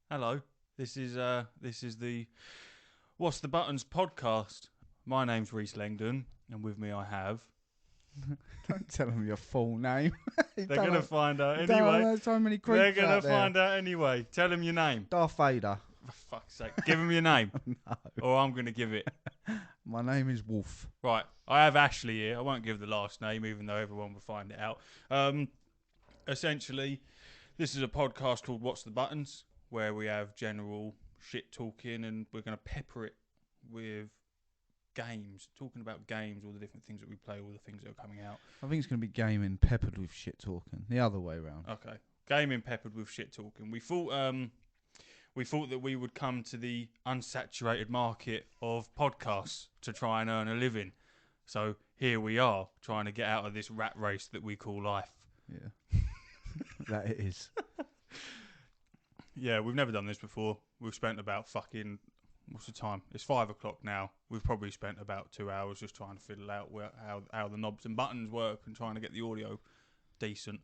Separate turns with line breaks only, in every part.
Hello. This is the What's the Buttons podcast. My name's Rhys and with me I have.
Don't tell them your full name.
They're gonna find out
Don't
anyway.
there's so many
They're
creeps
gonna
out there.
find out anyway. Tell them your name.
Darth Vader.
For fuck's sake, give them your name,
No.
or I'm gonna give it.
My name is Wolf.
Right. I have Ashley here. I won't give the last name, even though everyone will find it out. Essentially, this is a podcast called What's the Buttons, where we have general shit talking, and we're gonna pepper it with games, talking about games, all the different things that we play, all the things that are coming out.
I think it's going to be gaming peppered with shit talking. The other way round.
Okay, gaming peppered with shit talking. We thought that we would come to the unsaturated market of podcasts to try and earn a living. So here we are, trying to get out of this rat race that we call life.
Yeah. That it is.
Yeah, we've never done this before. We've spent about fucking... What's the time? It's 5 o'clock now. We've probably spent about 2 hours just trying to fiddle out how the knobs and buttons work and trying to get the audio decent.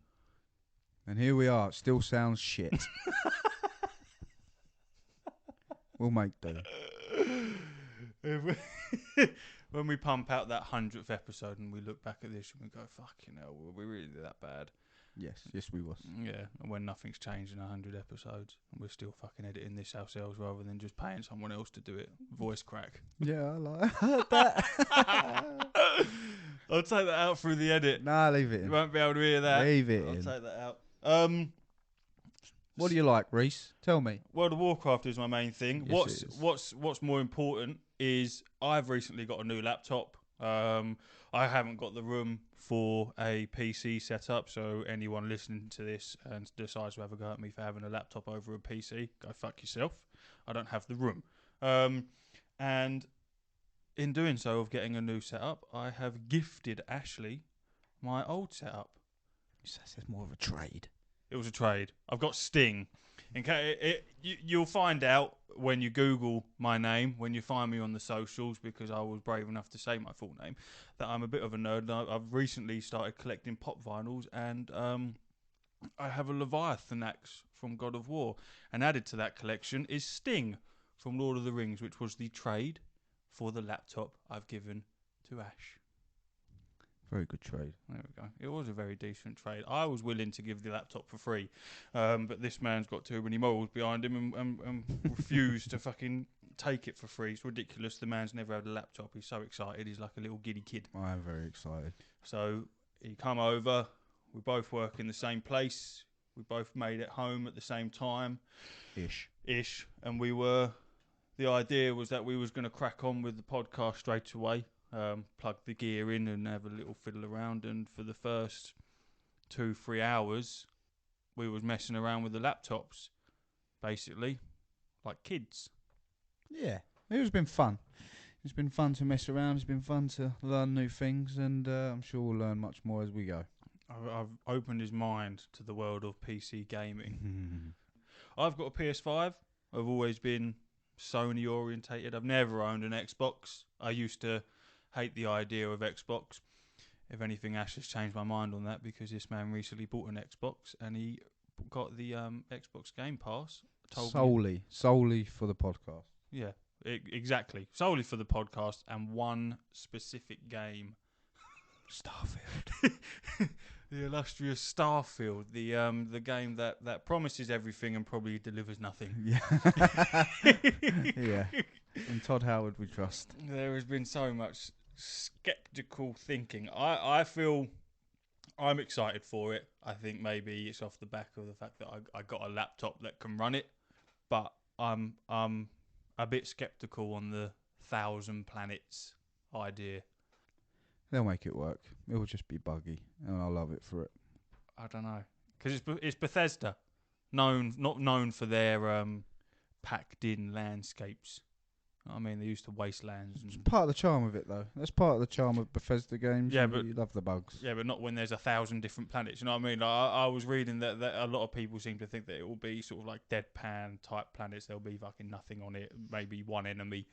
And here we are. It still sounds shit. We'll make do.
When we pump out that 100th episode and we look back at this and we go, fucking hell, were we really that bad?
Yes, we was.
Yeah, and when nothing's changed in 100 episodes and we're still fucking editing this ourselves rather than just paying someone else to do it. Voice crack.
Yeah, I like that.
I'll take that out through the edit.
Nah, leave it
You
in.
won't be able to hear that.
Leave it
I'll
in.
take that out.
What do you like, Rhys? Tell me.
World of Warcraft is my main thing.
Yes, it is.
What's more important is I've recently got a new laptop. I haven't got the room for a PC setup, so anyone listening to this and decides to have a go at me for having a laptop over a PC, go fuck yourself. I don't have the room. And in doing so, of getting a new setup, I have gifted Ashley my old setup.
It's more of a trade.
It was a trade. I've got Sting. You'll find out when you Google my name, when you find me on the socials, because I was brave enough to say my full name, that I'm a bit of a nerd. I've recently started collecting pop vinyls, and I have a Leviathan axe from God of War. And added to that collection is Sting from Lord of the Rings, which was the trade for the laptop I've given to Ash.
Very good trade.
There we go. It was a very decent trade. I was willing to give the laptop for free, but this man's got too many morals behind him and refused to fucking take it for free. It's ridiculous. The man's never had a laptop. He's so excited. He's like a little giddy kid.
I am very excited.
So he come over. We both work in the same place. We both made it home at the same time. Ish. And the idea was that we was going to crack on with the podcast straight away. Plug the gear in and have a little fiddle around, and for the first 2-3 hours we was messing around with the laptops, basically like kids.
Yeah, it's been fun. It's been fun to mess around. It's been fun to learn new things, and I'm sure we'll learn much more as we go.
I've opened his mind to the world of PC gaming. I've got a PS5. I've always been Sony orientated. I've never owned an Xbox. I used to hate the idea of Xbox. If anything, Ash has changed my mind on that, because this man recently bought an Xbox and he got the Xbox Game Pass.
Solely for the podcast.
Yeah, exactly. Solely for the podcast and one specific game.
Starfield.
The illustrious Starfield. The game that promises everything and probably delivers nothing.
Yeah. Yeah. And Todd Howard we trust.
There has been so much skeptical thinking. I feel I'm excited for it. I think maybe it's off the back of the fact that I got a laptop that can run it, but I'm a bit skeptical on the 1,000 planets idea.
They'll make it work. It will just be buggy, and I'll love it for it.
I don't know, because it's Bethesda, not known for their packed in landscapes. I mean, they're used to wastelands.
It's part of the charm of it, though. That's part of the charm of Bethesda games.
Yeah, but
you love the bugs.
Yeah, but not when there's 1,000 different planets. You know what I mean? I was reading that a lot of people seem to think that it will be sort of like deadpan type planets. There'll be fucking nothing on it. Maybe one enemy.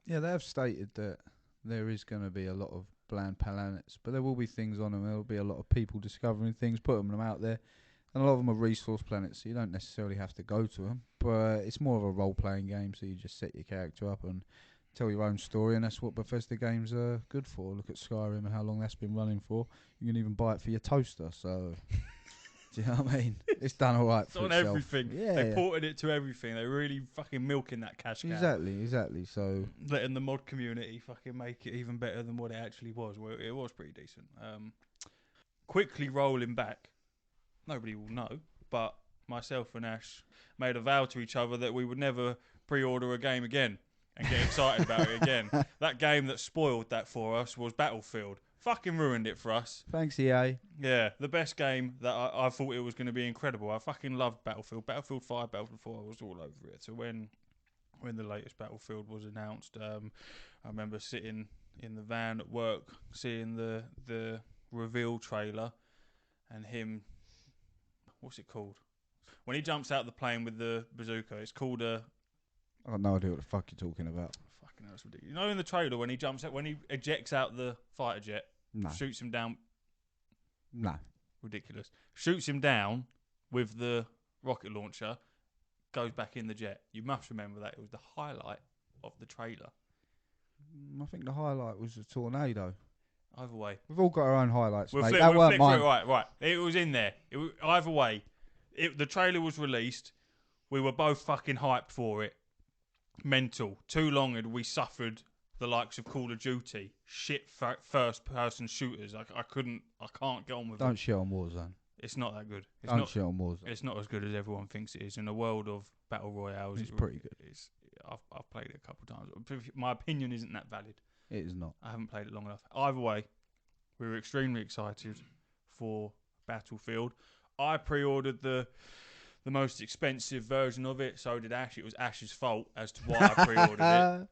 Yeah, they have stated that there is going to be a lot of bland planets, but there will be things on them. There will be a lot of people discovering things, putting them out there. And a lot of them are resource planets, so you don't necessarily have to go to them. But it's more of a role-playing game, so you just set your character up and tell your own story, and that's what Bethesda games are good for. Look at Skyrim and how long that's been running for. You can even buy it for your toaster, so... Do you know what I mean? It's done all right
It's
for
on
itself.
everything.
Yeah,
They
yeah.
ported it to everything. They're really fucking milking that cash cow.
Exactly. So
Letting the mod community fucking make it even better than what it actually was. Well, it was pretty decent. Quickly rolling back, nobody will know, but myself and Ash made a vow to each other that we would never pre-order a game again and get excited about it again. That game that spoiled that for us was Battlefield. Fucking ruined it for us.
thanks, EA.
Yeah, the best game that I thought it was going to be incredible. I fucking loved Battlefield. Battlefield 5, Battlefield 4, I was all over it. So when the latest Battlefield was announced, I remember sitting in the van at work, seeing the reveal trailer, and him, what's it called? When he jumps out of the plane with the bazooka, it's called a...
I've got no idea what the fuck you're talking about.
Fucking hell, it's ridiculous. You know in the trailer when he jumps out, when he ejects out the fighter jet,
No.
shoots him down...
No.
Ridiculous. Shoots him down with the rocket launcher, goes back in the jet. You must remember that. It was the highlight of the trailer.
I think the highlight was the tornado.
Either way.
We've all got our own highlights,
We'll
mate.
flip,
That
we'll
weren't
flip through
mine.
it. Right. It was in there. Either way. The trailer was released. We were both fucking hyped for it. Mental. Too long had we suffered the likes of Call of Duty. Shit first-person shooters. I can't get on with it.
Don't shit on Warzone.
It's not that good.
Don't shit on Warzone.
It's not as good as everyone thinks it is. In a world of battle royales,
It's pretty good.
I've played it a couple of times. My opinion isn't that valid.
It is not.
I haven't played it long enough. Either way, we were extremely excited for Battlefield. I pre-ordered the most expensive version of it. So did Ash. It was Ash's fault as to why I pre-ordered it.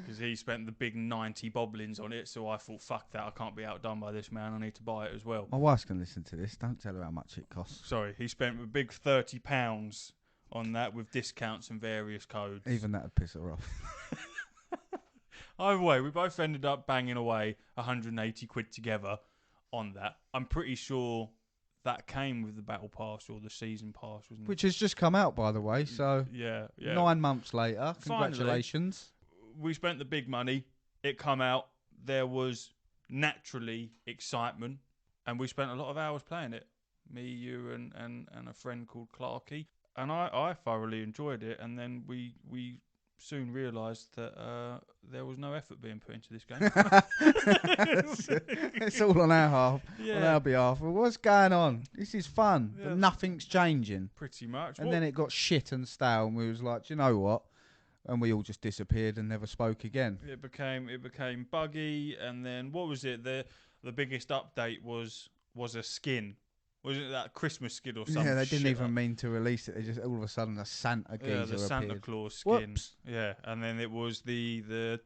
Because he spent the big 90 boblins on it. So I thought, fuck that. I can't be outdone by this man. I need to buy it as well.
My wife's going to listen to this. Don't tell her how much it costs.
Sorry, he spent a big £30 on that with discounts and various codes.
Even that would piss her off.
Either way, we both ended up banging away 180 quid together on that. I'm pretty sure that came with the battle pass or the season pass, wasn't it?
Which has just come out, by the way. So
yeah.
9 months later.
Finally.
Congratulations.
We spent the big money. It come out. There was naturally excitement, and we spent a lot of hours playing it. Me, you, and a friend called Clarky. And I thoroughly enjoyed it. And then we soon realised that there was no effort being put into this game.
It's all on our half,
Yeah.
on our behalf. Well, what's going on? This is fun,
Yeah.
but nothing's changing.
Pretty much.
And then it got shit and stale, and we was like, do you know what? And we all just disappeared and never spoke again.
It became buggy, and then what was it? The biggest update was a skin. Wasn't it that Christmas skin or something?
Yeah, they didn't even mean to release it. They just all of a sudden a Santa geezer
Yeah, the Santa
appeared.
Claus skin.
Whoops.
Yeah, and then it was the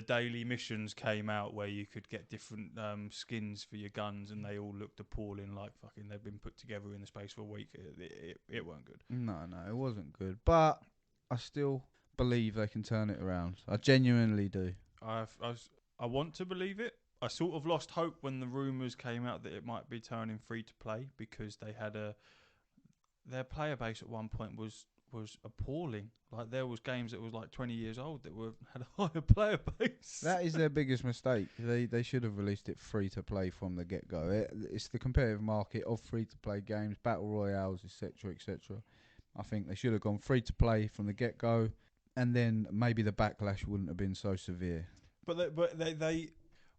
daily missions came out where you could get different skins for your guns, and they all looked appalling, like fucking they've been put together in the space of a week. It weren't good.
No, it wasn't good. But I still believe they can turn it around. I genuinely do.
I want to believe it. I sort of lost hope when the rumours came out that it might be turning free to play, because they had their player base at one point was appalling. Like there was games that was like 20 years old that had a higher player base.
That is their biggest mistake. They should have released it free to play from the get go. It's the competitive market of free to play games, battle royales, etc., etc. I think they should have gone free to play from the get go, and then maybe the backlash wouldn't have been so severe.
But they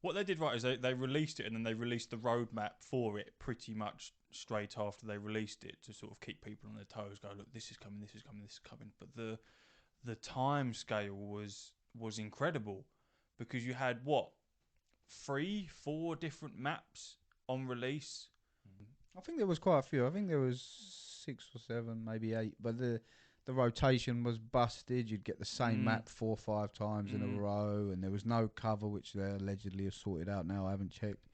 what they did right is they released it, and then they released the roadmap for it pretty much straight after they released it to sort of keep people on their toes. Go, look, this is coming, this is coming, this is coming. But the time scale was incredible, because you had 3-4 different maps on release.
I think there was quite a few. I think there was 6 or 7, maybe 8. But the rotation was busted. You'd get the same map 4 or 5 times in a row, and there was no cover, which they allegedly have sorted out now. I haven't checked.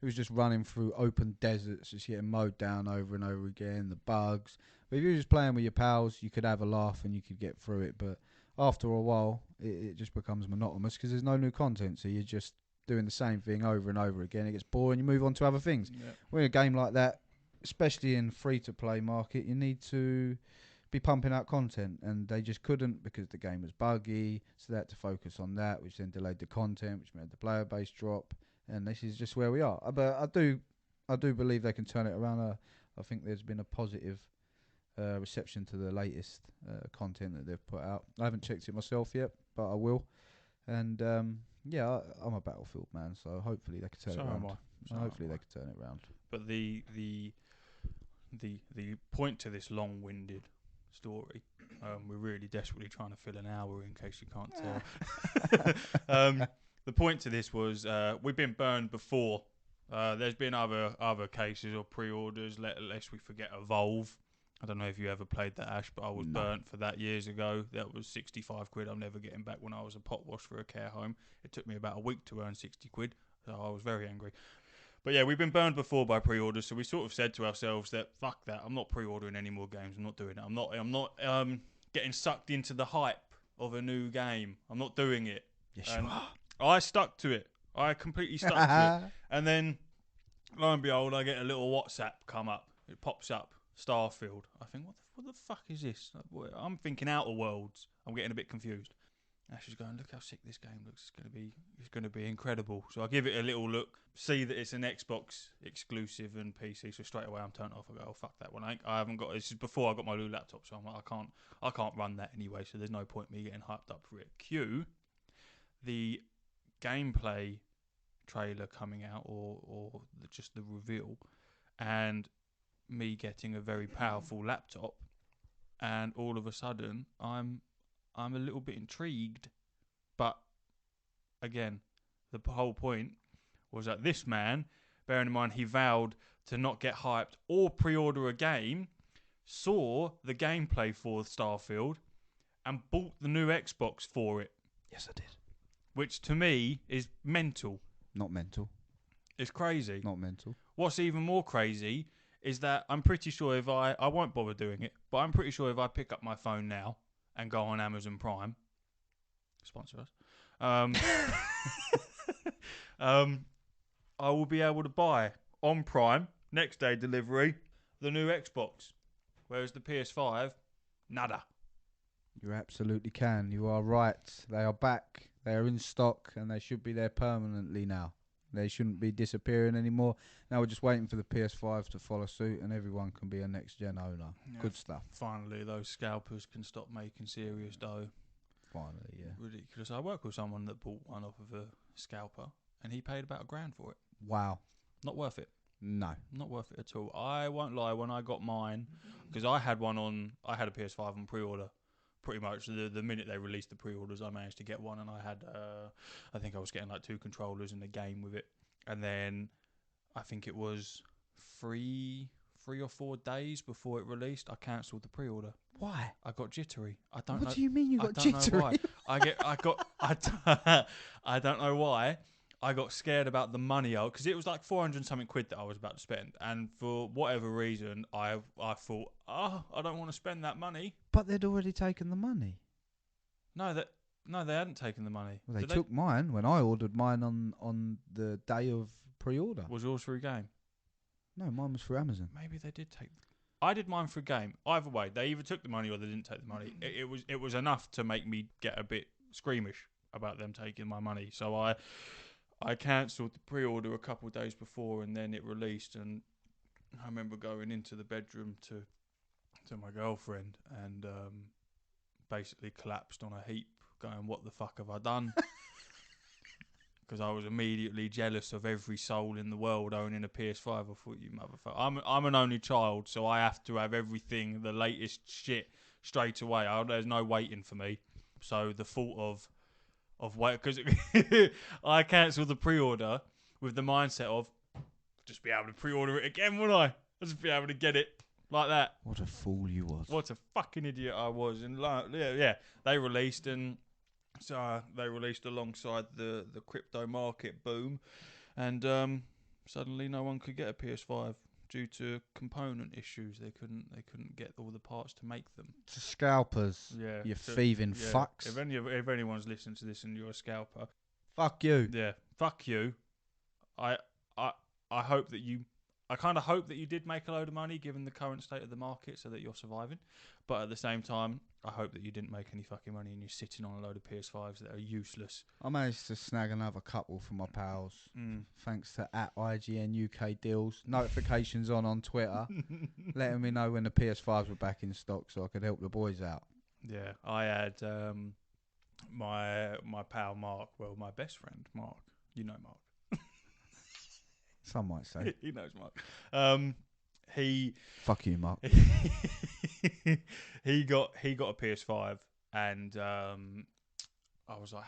It was just running through open deserts, just getting mowed down over and over again, the bugs. But if you were just playing with your pals, you could have a laugh and you could get through it. But after a while, it just becomes monotonous, because there's no new content, so you're just doing the same thing over and over again. It gets boring, you move on to other things.
Yeah.
When a game like that, especially in free-to-play market, you need to be pumping out content, and they just couldn't because the game was buggy. So they had to focus on that, which then delayed the content, which made the player base drop. And this is just where we are. But I do believe they can turn it around. I think there's been a positive reception to the latest content that they've put out. I haven't checked it myself yet, but I will. And yeah, I'm a Battlefield man, so hopefully they can turn it around. Hopefully they can turn it around.
But the point to this long-winded story, we're really desperately trying to fill an hour in case you can't tell. The point to this was we've been burned before. There's been other cases or pre-orders. Lest we forget Evolve. I don't know if you ever played that, Ash, but I was burnt for that years ago. That was 65 quid. I'm never getting back when I was a pot wash for a care home. It took me about a week to earn 60 quid, so I was very angry. But yeah, we've been burned before by pre-orders, so we sort of said to ourselves that fuck that. I'm not pre-ordering any more games. I'm not doing it. I'm not getting sucked into the hype of a new game. I'm not doing it.
Yes, you are.
I stuck to it. I completely stuck to it. And then, lo and behold, I get a little WhatsApp come up. It pops up, Starfield. I think, what the fuck is this? I'm thinking Outer Worlds. I'm getting a bit confused. Ash is going, look how sick this game looks. It's going to be incredible. So I give it a little look, see that it's an Xbox exclusive and PC. So straight away I'm turned off. I go, oh fuck that one. I haven't got. This is before I got my new laptop, so I'm like, I can't run that anyway. So there's no point me getting hyped up for it. Cue the gameplay trailer coming out, or just the reveal, and me getting a very powerful laptop, and all of a sudden I'm a little bit intrigued. But again, the whole point was that this man, bearing in mind he vowed to not get hyped or pre-order a game, saw the gameplay for Starfield and bought the new Xbox for it.
Yes, I did.
Which to me is mental.
Not mental.
It's crazy.
Not mental.
What's even more crazy is that I'm pretty sure if I won't bother doing it, but I'm pretty sure if I pick up my phone now and go on Amazon Prime, sponsor us, I will be able to buy on Prime, next day delivery, the new Xbox. Whereas the PS5, nada.
You absolutely can. You are right. They are back. They are in stock, and they should be there permanently now. They shouldn't be disappearing anymore. Now we're just waiting for the PS5 to follow suit, and everyone can be a next-gen owner. Yeah, good stuff.
Finally, those scalpers can stop making serious dough.
Finally, yeah.
Ridiculous. I work with someone that bought one off of a scalper, and he paid about $1,000 for it.
Wow.
Not worth it.
No.
Not worth it at all. I won't lie, when I got mine, because I had a PS5 on pre-order. Pretty much the minute they released the pre-orders, I managed to get one, and I had, I think I was getting like 2 controllers and a game with it. And then I think it was 3 or 4 days before it released, I cancelled the pre-order.
Why?
I got jittery. I don't know.
What do you mean you got
jittery? I don't know why. I don't know why. I got scared about the money because it was like 400 and something quid that I was about to spend, and for whatever reason, I thought, I don't want to spend that money.
But they'd already taken the money.
No, they hadn't taken the money.
Well, they took mine when I ordered mine on the day of pre-order.
Was yours through game?
No, mine was through Amazon.
Maybe they did take. I did mine through game. Either way, they either took the money or they didn't take the money. It was enough to make me get a bit squeamish about them taking my money. So I cancelled the pre-order a couple of days before, and then it released. And I remember going into the bedroom to my girlfriend and basically collapsed on a heap, going, "What the fuck have I done?" Because I was immediately jealous of every soul in the world owning a PS5. I thought, you motherfucker. I'm an only child, so I have to have everything, the latest shit, straight away. There's no waiting for me. So the thought of wait, because I cancelled the pre-order with the mindset of just be able to pre-order it again, wouldn't I? Just be able to get it like that.
What a fool you was.
What a fucking idiot I was. And yeah, they released, and so they released alongside the crypto market boom, and suddenly no one could get a PS5 due to component issues. They couldn't get all the parts to make them.
To scalpers,
yeah,
you thieving fucks.
If anyone's listening to this and you're a scalper,
fuck you.
Yeah, fuck you. I hope that you I kind of hope that you did make a load of money given the current state of the market so that you're surviving. But at the same time, I hope that you didn't make any fucking money and you're sitting on a load of PS5s that are useless.
I managed to snag another couple from my pals, thanks to @IGN UK Deals. Notifications on Twitter, letting me know when the PS5s were back in stock so I could help the boys out.
Yeah, I had my pal Mark, well, my best friend Mark. You know Mark.
Some might say.
He knows Mark. He
Fuck you, Mark.
he got a PS5, and I was like,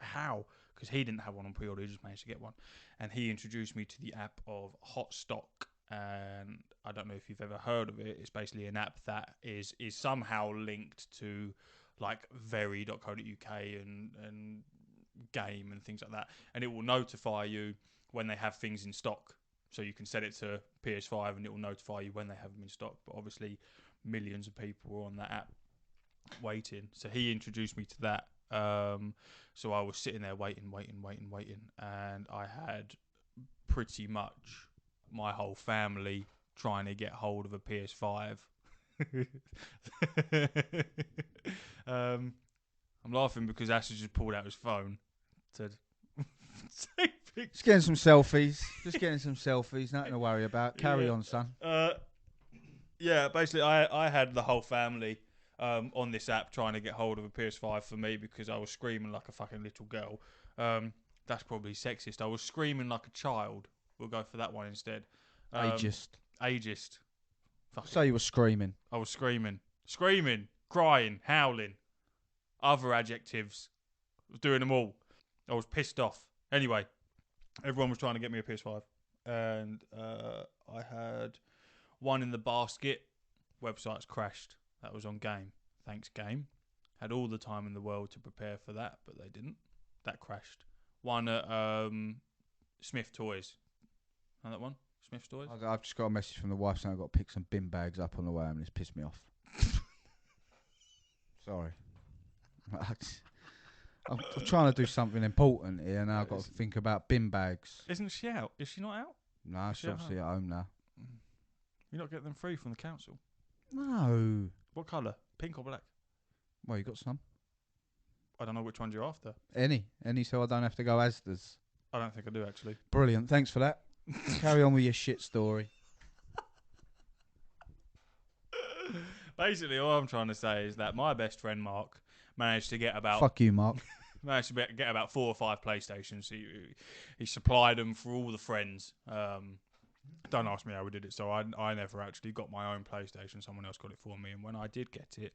how? Because he didn't have one on pre-order, he just managed to get one, and he introduced me to the app of Hot Stock, and I don't know if you've ever heard of it. It's basically an app that is somehow linked to like very.co.uk and Game and things like that, and it will notify you when they have things in stock. So you can set it to PS5 and it will notify you when they have them in stock. But obviously, millions of people were on that app waiting. So he introduced me to that. So I was sitting there waiting. And I had pretty much my whole family trying to get hold of a PS5. I'm laughing because Asher just pulled out his phone. Said, take pictures.
Just getting some selfies. Nothing to worry about. Carry on, son.
Yeah, basically, I had the whole family on this app trying to get hold of a PS5 for me because I was screaming like a fucking little girl. That's probably sexist. I was screaming like a child. We'll go for that one instead. Ageist.
So you were screaming.
I was screaming, crying, howling, other adjectives. I was doing them all. I was pissed off. Anyway, everyone was trying to get me a PS5, and I had one in the basket. Websites crashed. That was on Game. Thanks, Game. Had all the time in the world to prepare for that, but they didn't. That crashed. One at Smith Toys. Know that one? Smith's Toys?
I've just got a message from the wife saying I've got to pick some bin bags up on the way, and it's pissed me off. Sorry. I'm trying to do something important here, and I've got to think about bin bags.
Isn't she out? Is she not out?
No, she's obviously at home now.
You're not getting them free from the council?
No.
What colour? Pink or black?
Well, you got some.
I don't know which ones you're after.
Any, so I don't have to go Asda's.
I don't think I do, actually.
Brilliant, thanks for that. Carry on with your shit story.
Basically, all I'm trying to say is that my best friend Mark managed to get about...
Fuck you, Mark.
Managed to get about 4 or 5 PlayStations. He supplied them for all the friends. Don't ask me how we did it. So I never actually got my own PlayStation. Someone else got it for me. And when I did get it,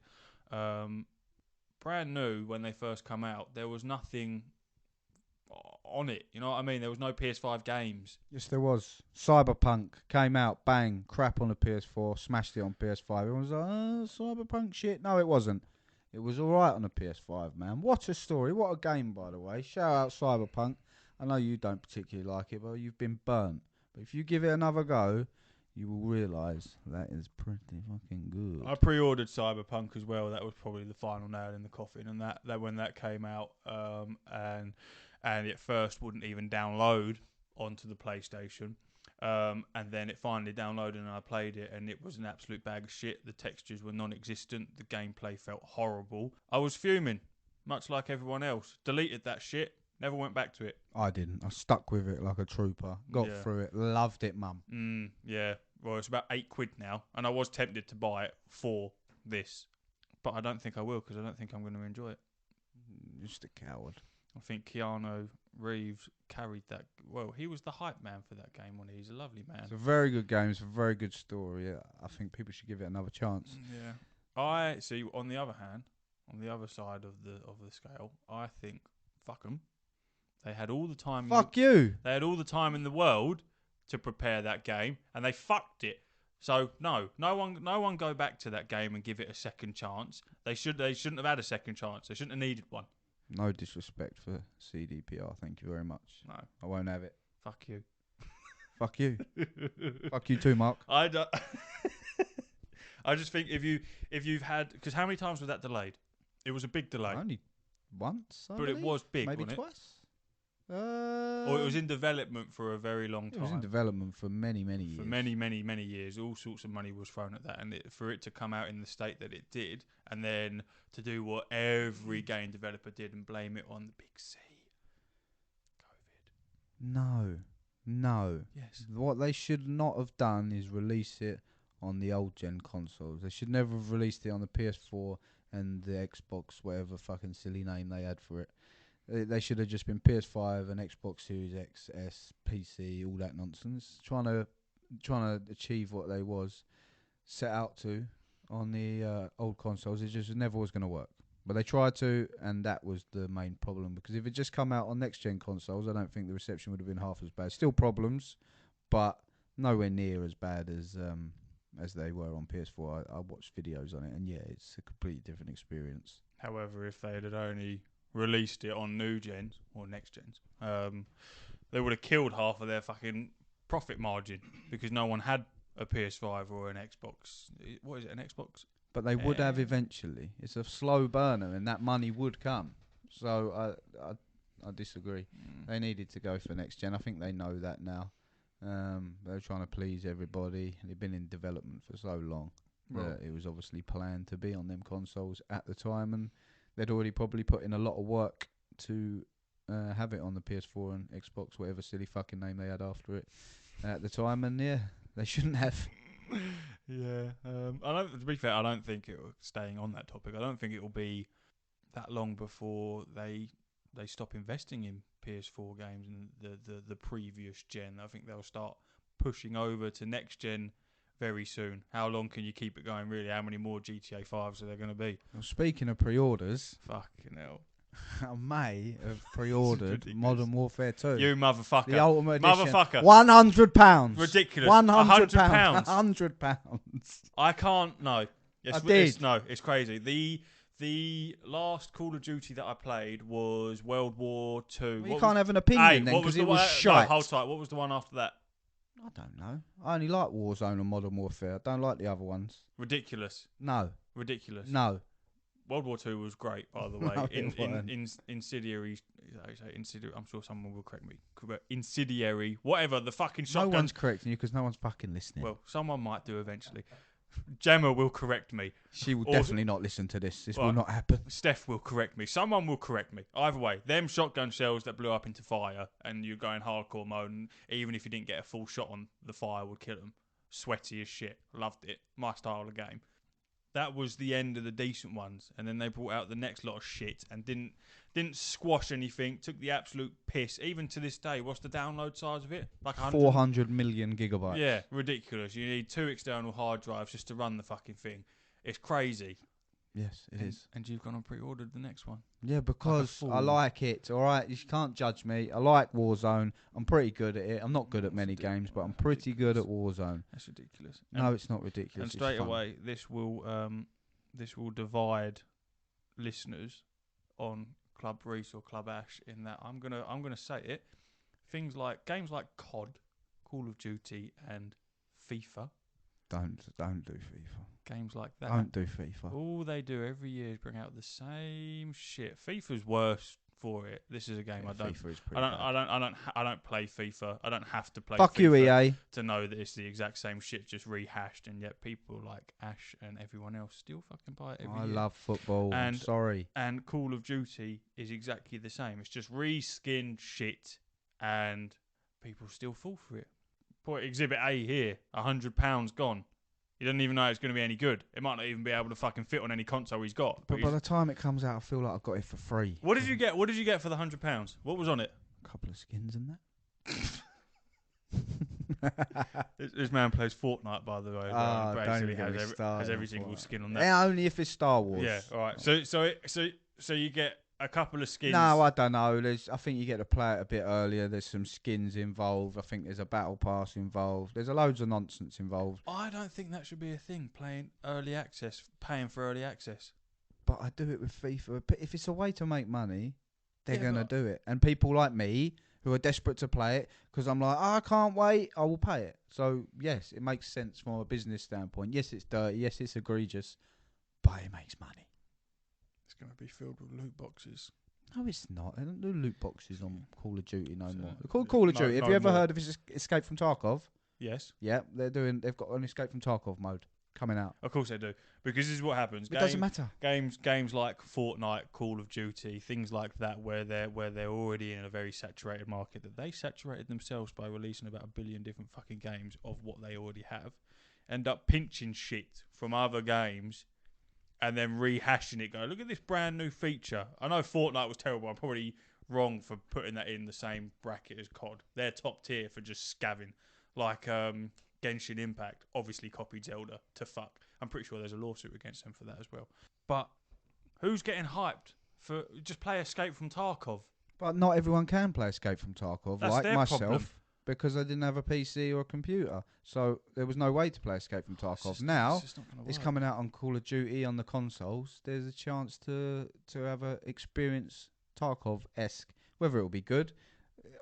brand new, when they first come out, there was nothing on it. You know what I mean? There was no PS5 games.
Yes, there was. Cyberpunk came out, bang, crap on the PS4, smashed it on PS5. Everyone was like, oh, Cyberpunk shit. No, it wasn't. It was alright on the PS5, man. What a story. What a game, by the way. Shout out Cyberpunk. I know you don't particularly like it, but you've been burnt. But if you give it another go, you will realise that is pretty fucking good.
I pre-ordered Cyberpunk as well. That was probably the final nail in the coffin. And that when that came out, and it first wouldn't even download onto the PlayStation. And then it finally downloaded and I played it and it was an absolute bag of shit. The textures were non-existent. The gameplay felt horrible. I was fuming, much like everyone else. Deleted that shit. Never went back to it.
I didn't. I stuck with it like a trooper. Got through it. Loved it, mum.
Yeah. Well, it's about £8 now. And I was tempted to buy it for this. But I don't think I will because I don't think I'm going to enjoy it.
Just a coward.
I think Keanu Reeves carried that. Well, he was the hype man for that game, wasn't he? He's a lovely man.
It's a very good game. It's a very good story. Yeah, I think people should give it another chance.
Yeah. I see. On the other hand, on the other side of the scale, I think fuck them. They had all the time.
Fuck you.
They had all the time in the world to prepare that game, and they fucked it. So no one go back to that game and give it a second chance. They shouldn't have had a second chance. They shouldn't have needed one.
No disrespect for CDPR. Thank you very much.
No,
I won't have it.
Fuck you.
Fuck you. Fuck you too, Mark.
I just think if you've had, because how many times was that delayed? It was a big delay.
Only once,
but it was big.
Maybe
wasn't
twice.
It? Or it was in development for a very long time.
It was in development for many years.
For many years. All sorts of money was thrown at that. And for it to come out in the state that it did, and then to do what every game developer did and blame it on the big C. COVID.
No.
Yes.
What they should not have done is release it on the old gen consoles. They should never have released it on the PS4 and the Xbox, whatever fucking silly name they had for it. They should have just been PS5 and Xbox Series X, S, PC, all that nonsense. Trying to achieve what they was set out to on the old consoles. It just never was going to work. But they tried to, and that was the main problem. Because if it just come out on next gen consoles, I don't think the reception would have been half as bad. Still problems, but nowhere near as bad as they were on PS4. I watched videos on it, and yeah, it's a completely different experience.
However, if they had only released it on new gens or next gens, they would have killed half of their fucking profit margin because no one had a PS5 or an Xbox. What is it, an Xbox?
But they would have eventually. It's a slow burner, and that money would come. So I disagree. They needed to go for next gen. I think they know that now. They're trying to please everybody. They've been in development for so long that it was obviously planned to be on them consoles at the time, and they'd already probably put in a lot of work to have it on the PS4 and Xbox, whatever silly fucking name they had after it at the time. And yeah, they shouldn't have.
Yeah. To be fair, I don't think it. Staying on that topic, I don't think it will be that long before they stop investing in PS4 games and the previous gen. I think they'll start pushing over to next gen very soon. How long can you keep it going, really? How many more GTA 5s are there going to be?
Well, speaking of pre-orders,
fucking hell.
I may have pre-ordered Modern Warfare 2.
You motherfucker.
The Ultimate Edition.
Motherfucker.
£100.
Ridiculous.
£100. £100.
I can't. No.
I did.
It's crazy. The last Call of Duty that I played was World War 2.
Well, you can't have an opinion then because it was shite.
No, hold tight. What was the one after that?
I don't know. I only like Warzone and Modern Warfare. I don't like the other ones.
Ridiculous.
No.
Ridiculous.
No.
World War 2 was great, by the way.
No,
Incendiary. I'm sure someone will correct me. Incendiary. Whatever. The fucking shotgun.
No one's correcting you because no one's fucking listening.
Well, someone might do eventually. Gemma will correct me.
She will definitely not listen to this. This will not happen.
Steph will correct me. Someone will correct me. Either way, them shotgun shells that blew up into fire and you're going hardcore mode, and even if you didn't get a full shot on, the fire would kill them. Sweaty as shit. Loved it. My style of game. That was the end of the decent ones, and then they brought out the next lot of shit and didn't squash anything. Took the absolute piss. Even to this day, what's the download size of it? Like
400 million gigabytes.
Yeah, ridiculous. You need 2 external hard drives just to run the fucking thing. It's crazy.
Yes, it is.
And you've gone and pre-ordered the next one.
Yeah, because I like it. All right, you can't judge me. I like Warzone. I'm pretty good at it. I'm not good at many games, but I'm pretty good at Warzone.
That's ridiculous.
No, it's not ridiculous.
And straight away, this will divide listeners on Club Rhys or Club Ash. In that, I'm gonna say it. Things like games like COD, Call of Duty, and FIFA.
Don't do FIFA.
Games like that.
Don't do FIFA.
All they do every year is bring out the same shit. FIFA's worse for it. This is a game I don't.
FIFA is pretty bad.
I don't play FIFA. I don't have to play.
Fuck
FIFA
you, EA.
To know that it's the exact same shit, just rehashed, and yet people like Ash and everyone else still fucking buy it every year.
I love football. I'm sorry.
And Call of Duty is exactly the same. It's just reskinned shit, and people still fall for it. Put Exhibit A here, £100 gone. He doesn't even know it's going to be any good. It might not even be able to fucking fit on any console he's got.
But by the time it comes out, I feel like I've got it for free.
What did you get? What did you get for the £100? What was on it?
A couple of skins and that.
This man plays Fortnite, by the way.
Basically
has every single skin on that.
Yeah, only if it's Star Wars.
Yeah, all right. So you get a couple of skins.
No, I don't know. I think you get to play it a bit earlier. There's some skins involved. I think there's a battle pass involved. There's loads of nonsense involved.
I don't think that should be a thing. Playing early access, paying for early access.
But I do it with FIFA. But if it's a way to make money, they're gonna do it. And people like me who are desperate to play it because I'm like, I can't wait. I will pay it. So yes, it makes sense from a business standpoint. Yes, it's dirty. Yes, it's egregious, but it makes money.
Going to be filled with loot boxes.
No, it's not. They don't do loot boxes on Call of Duty no
So,
more. They're called Call of
no-
Duty. Have
no
you ever
more.
heard of Escape from Tarkov?
Yes,
Yeah, they've got an Escape from Tarkov mode coming out.
of course they do. Because this is what happens.
It doesn't matter.
Games like Fortnite, Call of Duty, things like that, where they're already in a very saturated market, that they saturated themselves by releasing about 1 billion different fucking games of what they already have, end up pinching shit from other games, and then rehashing it. Go, look at this brand new feature. I know Fortnite was terrible. I'm probably wrong for putting that in the same bracket as COD. They're top tier for just scavving, like Genshin Impact obviously copied Zelda to fuck. I'm pretty sure there's a lawsuit against them for that as well. But who's getting hyped for just play Escape from Tarkov?
But not everyone can play Escape from Tarkov,
That's
like
their
myself,
problem.
because I didn't have a PC or a computer. So there was no way to play Escape from Tarkov. Now,
it's not gonna
it's
work.
coming out on Call of Duty on the consoles. There's a chance to have a experience Tarkov-esque. Whether it will be good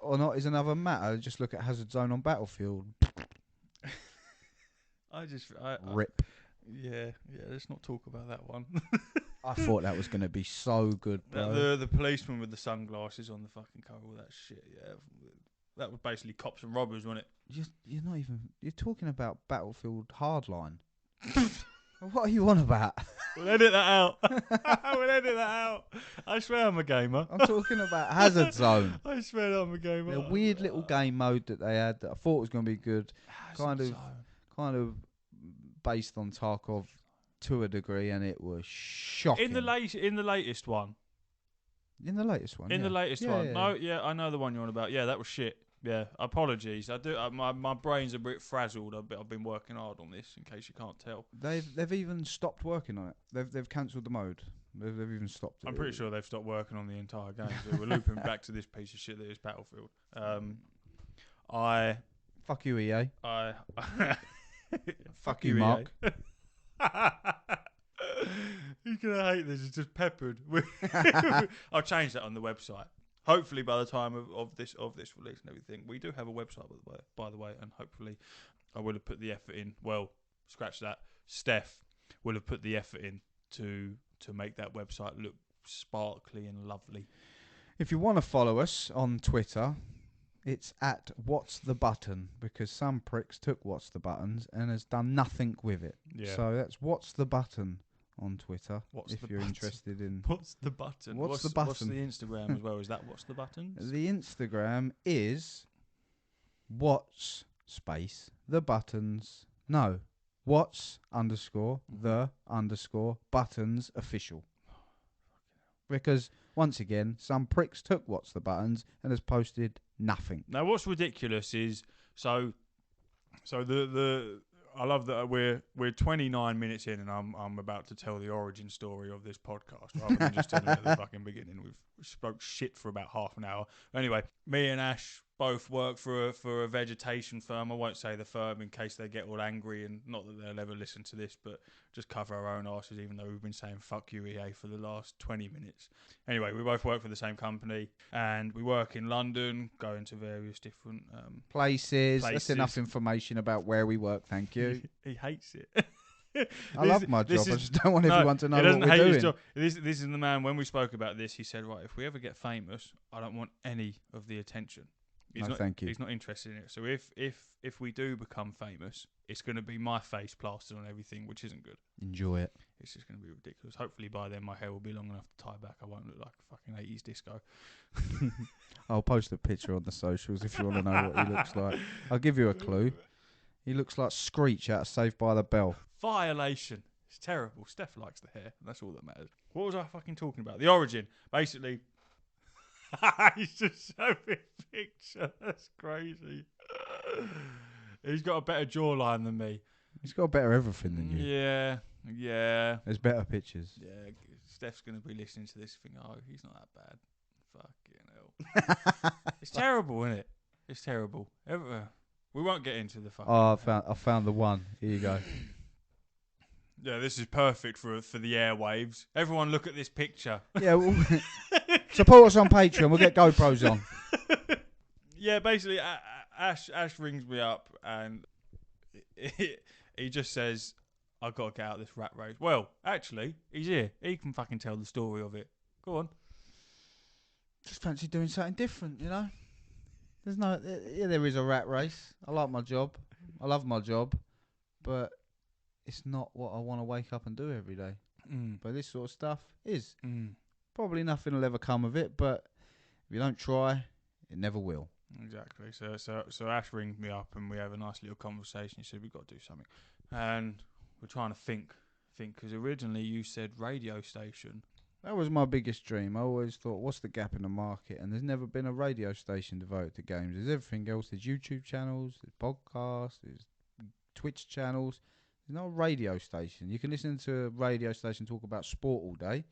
or not is another matter. Just look at Hazard Zone on Battlefield. Rip.
Yeah. Let's not talk about that one.
I thought that was going to be so good, bro.
The policeman with the sunglasses on the fucking cover, all that shit. Yeah, that was basically cops and robbers, wasn't it?
You're not even. You're talking about Battlefield Hardline. What are you on about?
We'll edit that out. We'll edit that out. I swear I'm a gamer.
I'm talking about Hazard Zone.
I swear I'm a gamer.
A weird little game mode that they had that I thought was going to be good, kind of based on Tarkov to a degree, and it was shocking.
In the latest one.
In the latest one.
In the latest
Yeah,
one.
yeah.
No, yeah, I know the one you're on about. Yeah, that was shit. Yeah, apologies. I do. My brain's a bit frazzled. I've been working hard on this, in case you can't tell.
They've even stopped working on it. They've cancelled the mode. They've even stopped it.
I'm pretty sure they've stopped working on the entire game. So we're looping back to this piece of shit that is Battlefield.
Fuck you, EA.
Fuck
you, Mark.
You're gonna hate this. It's just peppered. I'll change that on the website. Hopefully, by the time of this release and everything, we do have a website by the way, and hopefully, I will have put the effort in. Well, scratch that. Steph will have put the effort in to make that website look sparkly and lovely.
If you want to follow us on Twitter, it's at What's the Button, because some pricks took What's the Buttons and has done nothing with it.
Yeah.
So that's What's the Button on Twitter.
What's
if
the
you're
button?
interested in.
What's the button?
What's the button?
What's the Instagram as well? Is that What's the Buttons?
The Instagram is What's space the buttons. No. What's underscore the underscore buttons official. Because once again, some pricks took What's the Buttons and has posted nothing.
Now, what's ridiculous is so the I love that we're 29 minutes in and I'm about to tell the origin story of this podcast rather than just telling it at the fucking beginning. We've spoke shit for about half an hour. Anyway, me and Ash both work for a vegetation firm. I won't say the firm in case they get all angry, and not that they'll ever listen to this, but just cover our own asses, even though we've been saying fuck you EA for the last 20 minutes. Anyway, we both work for the same company and we work in London, going to various different
Places. That's enough information about where we work, thank you.
He hates it.
I love my job. I just don't want everyone to know
he doesn't
what we're
hate
doing.
his job. This is the man. When we spoke about this, he said, "Right, if we ever get famous, I don't want any of the attention."
Thank you.
He's not interested in it. So if we do become famous, it's going to be my face plastered on everything, which isn't good.
Enjoy it.
It's just going to be ridiculous. Hopefully by then my hair will be long enough to tie back. I won't look like a fucking 80s disco.
I'll post a picture on the socials if you want to know what he looks like. I'll give you a clue. He looks like Screech out of Saved by the Bell.
Violation. It's terrible. Steph likes the hair. That's all that matters. What was I fucking talking about? The origin. Basically, he's just showing a picture. That's crazy. He's got a better jawline than me.
He's got better everything than you.
Yeah.
There's better pictures.
Yeah, Steph's going to be listening to this thing. Oh, he's not that bad. Fucking hell. It's terrible, isn't it? It's terrible. We won't get into the fucking...
Oh, I found the one. Here you go.
Yeah, this is perfect for the airwaves. Everyone look at this picture.
Yeah, support us on Patreon. We'll get GoPros on.
Yeah, basically, Ash rings me up and he just says, I've got to get out of this rat race. Well, actually, he's here. He can fucking tell the story of it. Go on.
Just fancy doing something different, you know. There's no, yeah, there is a rat race. I like my job. I love my job, but it's not what I want to wake up and do every day. But this sort of stuff is. Probably nothing will ever come of it, but if you don't try, it never will.
Exactly. So Ash rings me up and we have a nice little conversation. He said we've got to do something, and we're trying to think because originally you said radio station.
That was my biggest dream. I always thought, what's the gap in the market? And there's never been a radio station devoted to games. There's everything else. There's YouTube channels, there's podcasts, there's Twitch channels. There's no radio station. You can listen to a radio station talk about sport all day.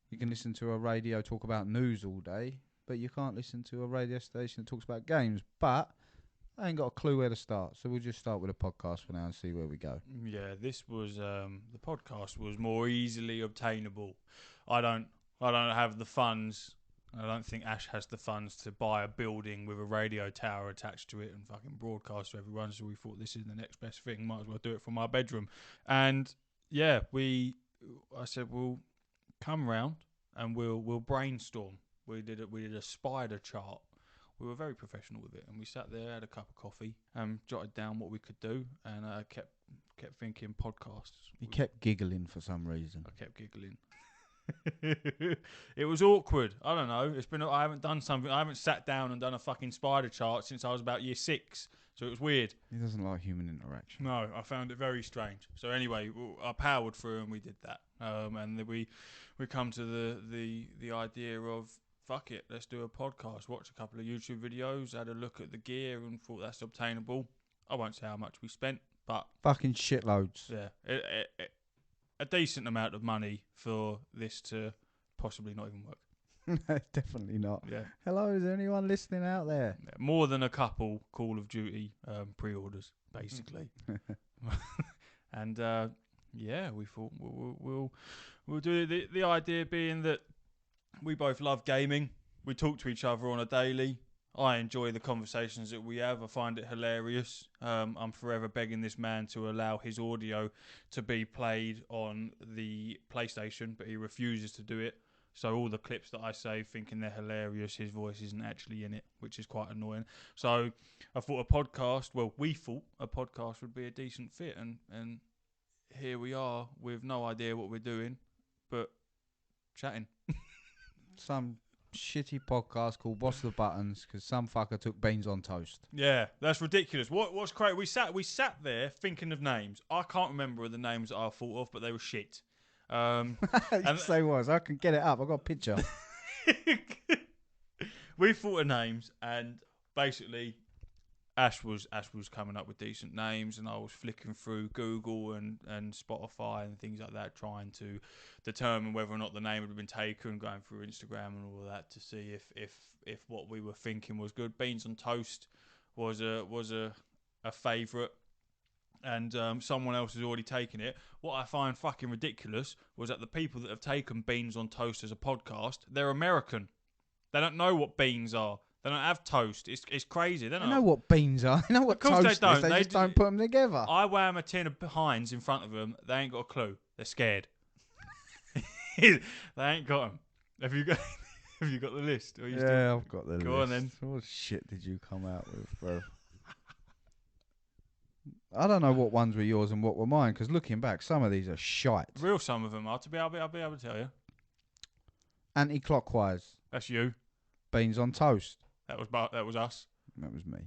You can listen to a radio talk about news all day. But you can't listen to a radio station that talks about games. But I ain't got a clue where to start. So we'll just start with a podcast for now and see where we go.
Yeah, this was the podcast was more easily obtainable. I don't have the funds. I don't think Ash has the funds to buy a building with a radio tower attached to it and fucking broadcast to everyone. So we thought this is the next best thing. Might as well do it from my bedroom. And yeah, I said we'll come round and we'll brainstorm. We did a spider chart. We were very professional with it, and we sat there, had a cup of coffee, jotted down what we could do, and kept thinking podcasts.
You kept giggling for some reason.
I kept giggling. It was awkward. I don't know. I haven't done something. I haven't sat down and done a fucking spider chart since I was about year 6. So it was weird.
He doesn't like human interaction.
No, I found it very strange. So anyway, I powered through and we did that. And then we come to the idea of fuck it, let's do a podcast. Watch a couple of YouTube videos, had a look at the gear, and thought that's obtainable. I won't say how much we spent, but
fucking shitloads.
Yeah, a decent amount of money for this to possibly not even work.
Definitely not.
Yeah.
Hello, is there anyone listening out there?
Yeah, more than a couple Call of Duty pre-orders, basically. And yeah, we thought we'll do it. The idea being that we both love gaming. We talk to each other on a daily. I enjoy the conversations that we have. I find it hilarious. I'm forever begging this man to allow his audio to be played on the PlayStation, but he refuses to do it. So all the clips that I say thinking they're hilarious, his voice isn't actually in it, which is quite annoying. So I thought we thought a podcast would be a decent fit, and here we are with no idea what we're doing, but chatting.
Some shitty podcast called What's the Buttons because some fucker took beans on toast.
Yeah, that's ridiculous. What's crazy? We sat there thinking of names. I can't remember the names that I thought of, but they were shit.
And they was. I can get it up. I got a picture.
We thought of names, and basically Ash was coming up with decent names, and I was flicking through Google and Spotify and things like that, trying to determine whether or not the name had been taken, going through Instagram and all of that to see if what we were thinking was good. Beans on Toast was a favourite, and someone else has already taken it. What I find fucking ridiculous was that the people that have taken Beans on Toast as a podcast, they're American. They don't know what beans are. They don't have toast. It's crazy. They
know what beans are. They know what toast is. They just don't put them together.
I wham a tin of Heinz in front of them. They ain't got a clue. They're scared. They ain't got them. Have you got the list?
I've got the list.
Go on then.
What shit did you come out with, bro? I don't know what ones were yours and what were mine, because looking back, some of these are shite.
Real some of them are. I'll be able to tell you.
Anti-clockwise.
That's you.
Beans on toast.
That was us.
That was me.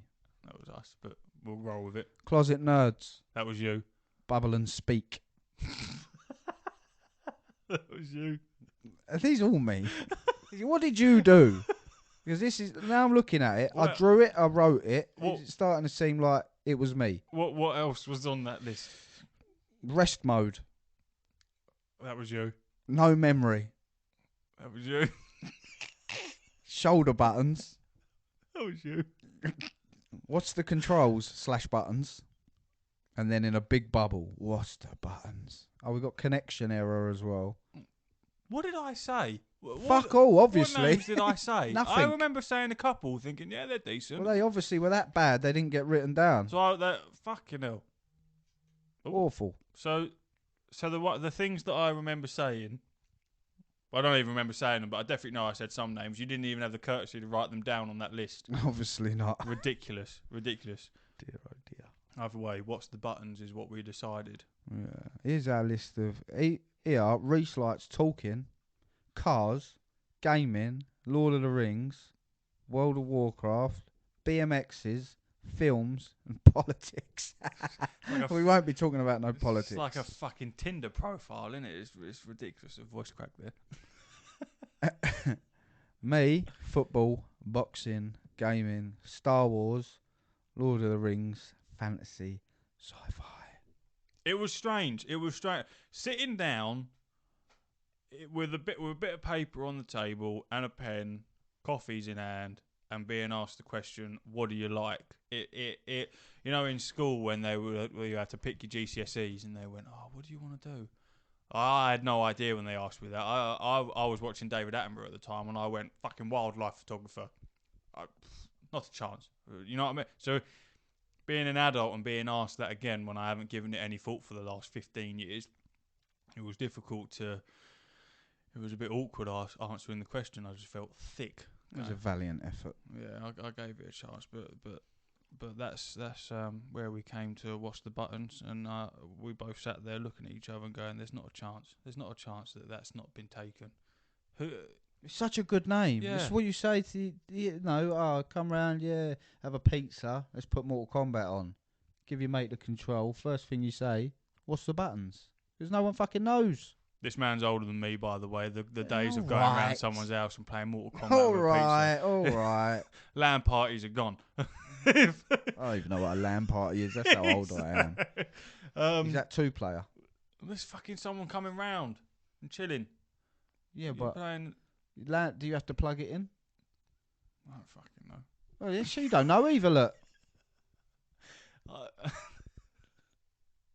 That was us, but we'll roll with it.
Closet nerds.
That was you.
Bubble and speak.
That was you.
Are these all me? What did you do? Because this is, now I'm looking at it. I drew it. I wrote it. It's starting to seem like it was me.
What else was on that list?
Rest mode.
That was you.
No memory.
That was you.
Shoulder buttons.
That was you.
What's the controls / buttons? And then in a big bubble, what's the buttons? Oh, we got connection error as well.
What did I say?
Fuck all, obviously.
What names did I say?
Nothing.
I remember saying a couple, thinking, yeah, they're decent.
Well, they obviously were that bad, they didn't get written down.
So fucking hell.
Ooh. Awful.
So the things that I remember saying I don't even remember saying them, but I definitely know I said some names. You didn't even have the courtesy to write them down on that list.
Obviously not.
Ridiculous.
Dear, oh dear.
Either way, what's the buttons is what we decided.
Yeah. Here's our list of. Here, Rhys likes talking, cars, gaming, Lord of the Rings, World of Warcraft, BMXs, films, and politics.
Like
We won't be talking about no
it's
politics.
like a fucking Tinder profile, isn't it? It's ridiculous. A voice crack there.
Me, football, boxing, gaming, Star Wars, Lord of the Rings, fantasy, sci-fi.
It was strange. Sitting down with a bit of paper on the table and a pen, coffees in hand, and being asked the question, "What do you like?" It you know, in school when you had to pick your GCSEs and they went, "Oh, what do you want to do?" I had no idea when they asked me that. I was watching David Attenborough at the time, and I went fucking wildlife photographer. Not a chance. You know what I mean? So being an adult and being asked that again when I haven't given it any thought for the last 15 years, it was difficult to. It was a bit awkward answering the question. I just felt thick.
It was a valiant effort.
Yeah, I gave it a chance, but that's where we came to wash the buttons, and we both sat there looking at each other and going, "There's not a chance. There's not a chance that that's not been taken." Who?
It's such a good name.
Yeah.
It's what you say to come round, yeah, have a pizza. Let's put Mortal Kombat on. Give your mate the control. First thing you say, what's the buttons? Because no one fucking knows.
This man's older than me, by the way. The days of going
Alright.
around someone's house and playing Mortal Kombat
All
with a
right,
pizza.
all right.
LAN parties are gone.
I don't even know what a LAN party is. That's how old I am. Is that 2-player?
There's fucking someone coming round and chilling.
Yeah,
You're
but
playing.
LAN, do you have to plug it in?
I don't fucking know.
Well, yeah, she don't know either. Look.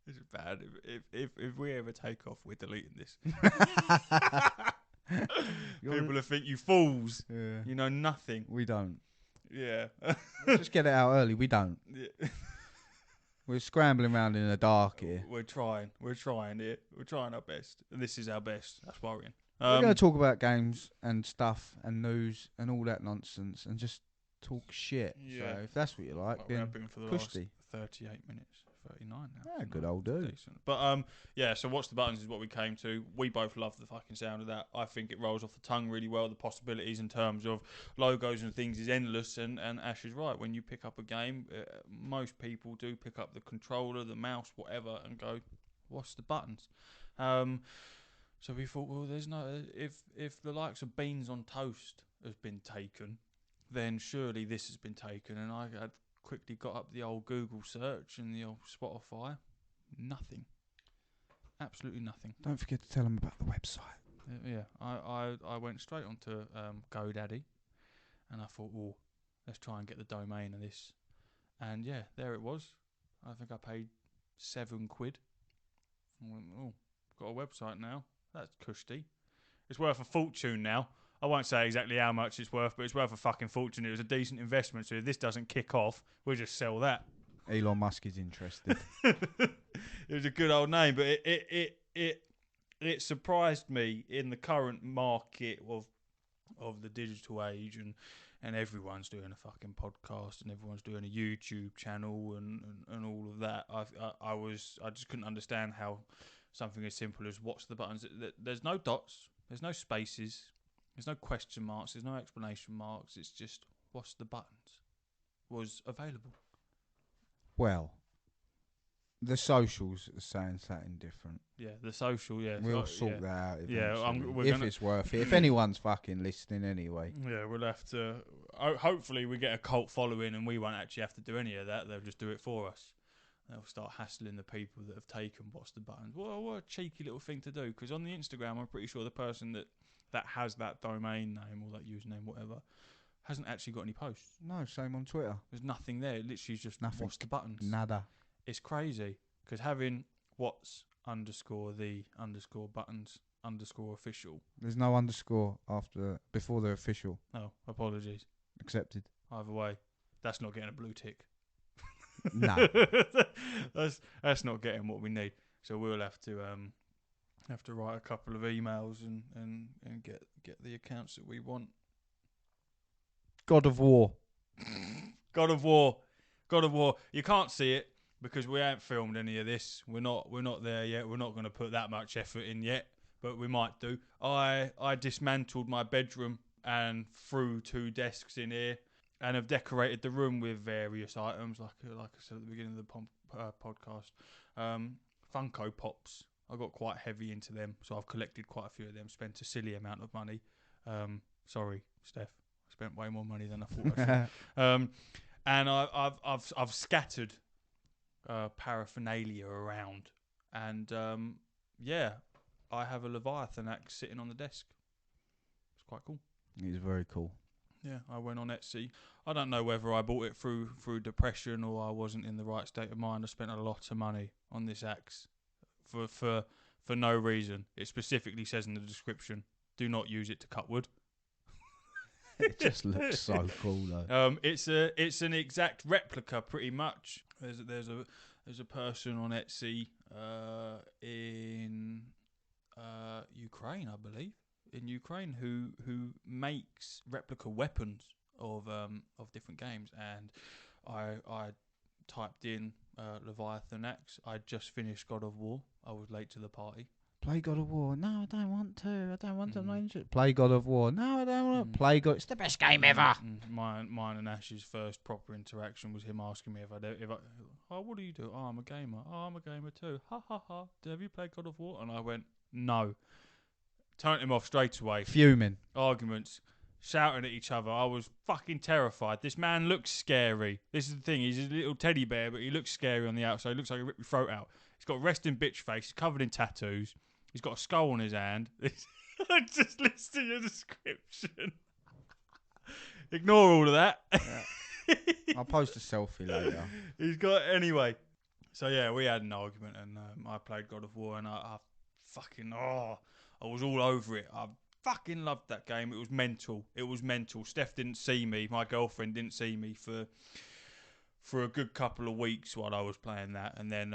This is bad. If we ever take off, we're deleting this. People will think you fools.
Yeah.
You know nothing.
We don't.
Yeah.
Let's just get it out early. We don't.
Yeah.
We're scrambling around in the dark here.
We're trying it. We're trying our best. And this is our best. That's worrying.
We're going to talk about games and stuff and news and all that nonsense and just talk shit.
Yeah.
So if that's what you like,
We
then
have been for the
cushy.
last 38 minutes. 39 now.
Yeah, good old dude.
Decent. But yeah, so Watch the Buttons is what we came to. We both love the fucking sound of that. I think it rolls off the tongue really well. The possibilities in terms of logos and things is endless, and Ash is right. When you pick up a game, most people do pick up the controller, the mouse, whatever, and go, what's the buttons? So we thought, well, there's no... If the likes of beans on toast has been taken, then surely this has been taken. And I had quickly got up the old Google search and the old Spotify. Nothing. Absolutely nothing.
Don't forget to tell them about the website.
Yeah, I went straight onto GoDaddy, and I thought, oh, let's try and get the domain of this. And yeah, there it was. I think I paid £7. I went, oh, got a website now. That's cushy. It's worth a fortune now. I won't say exactly how much it's worth, but it's worth a fucking fortune. It was a decent investment, so if this doesn't kick off, we'll just sell that.
Elon Musk is interested.
It was a good old name, but it surprised me in the current market of the digital age, and everyone's doing a fucking podcast and everyone's doing a YouTube channel and all of that. I just couldn't understand how something as simple as what's the buttons. There's no dots, there's no spaces. There's no question marks, there's no explanation marks, it's just, what's the buttons? Was available.
Well, the socials are saying something different.
Yeah, the social, yeah.
We'll sort that out
Yeah,
if it's worth it. If anyone's fucking listening anyway.
Yeah, we'll have to... hopefully we get a cult following and we won't actually have to do any of that. They'll just do it for us. They'll start hassling the people that have taken what's the buttons. What a cheeky little thing to do. Because on the Instagram, I'm pretty sure the person that has that domain name or that username, whatever, hasn't actually got any posts.
No, same on Twitter.
There's nothing there. It literally is just
Nothing.
what's the buttons.
Nada.
It's crazy because having what's _ buttons _ official.
There's no underscore before the official.
Oh, apologies.
Accepted.
Either way, that's not getting a blue tick.
No.
that's not getting what we need. So we'll have to Have to write a couple of emails and get the accounts that we want.
God of War.
God of War. God of War. You can't see it because we haven't filmed any of this. We're not there yet. We're not going to put that much effort in yet, but we might do. I dismantled my bedroom and threw 2 desks in here and have decorated the room with various items, like I said at the beginning of the podcast. Funko Pops. I got quite heavy into them, so I've collected quite a few of them. Spent a silly amount of money. Sorry, Steph. I spent way more money than I thought I should. And I've scattered paraphernalia around, and I have a Leviathan axe sitting on the desk. It's quite cool.
It's very cool.
Yeah, I went on Etsy. I don't know whether I bought it through depression or I wasn't in the right state of mind. I spent a lot of money on this axe for no reason. It specifically says in the description, "Do not use it to cut wood."
It just looks so cool though.
It's an exact replica, pretty much. There's a person on Etsy in Ukraine, I believe, in Ukraine who makes replica weapons of different games, and I typed in Leviathan Axe. I just finished God of War. I was late to the party.
Play God of War. No, I don't want to. I don't want to. Play God of War. No, I don't want to. Play God. It's the best game ever.
Mine and Ash's first proper interaction was him asking me oh, what do you do? Oh, I'm a gamer. Oh, I'm a gamer too. Ha ha ha. Have you played God of War? And I went, no. Turned him off straight away.
Fuming.
Arguments. Shouting at each other. I was fucking terrified. This man looks scary. This is the thing. He's a little teddy bear, but he looks scary on the outside. He looks like he ripped your throat out. He's got a resting bitch face. He's covered in tattoos. He's got a skull on his hand. Just listen to your description. Ignore all of that.
Yeah. I'll post a selfie later.
He's got anyway. So yeah, we had an argument, and I played God of War, and I was all over it. I fucking loved that game. It was mental. Steph didn't see me. My girlfriend didn't see me for a good couple of weeks while I was playing that, and then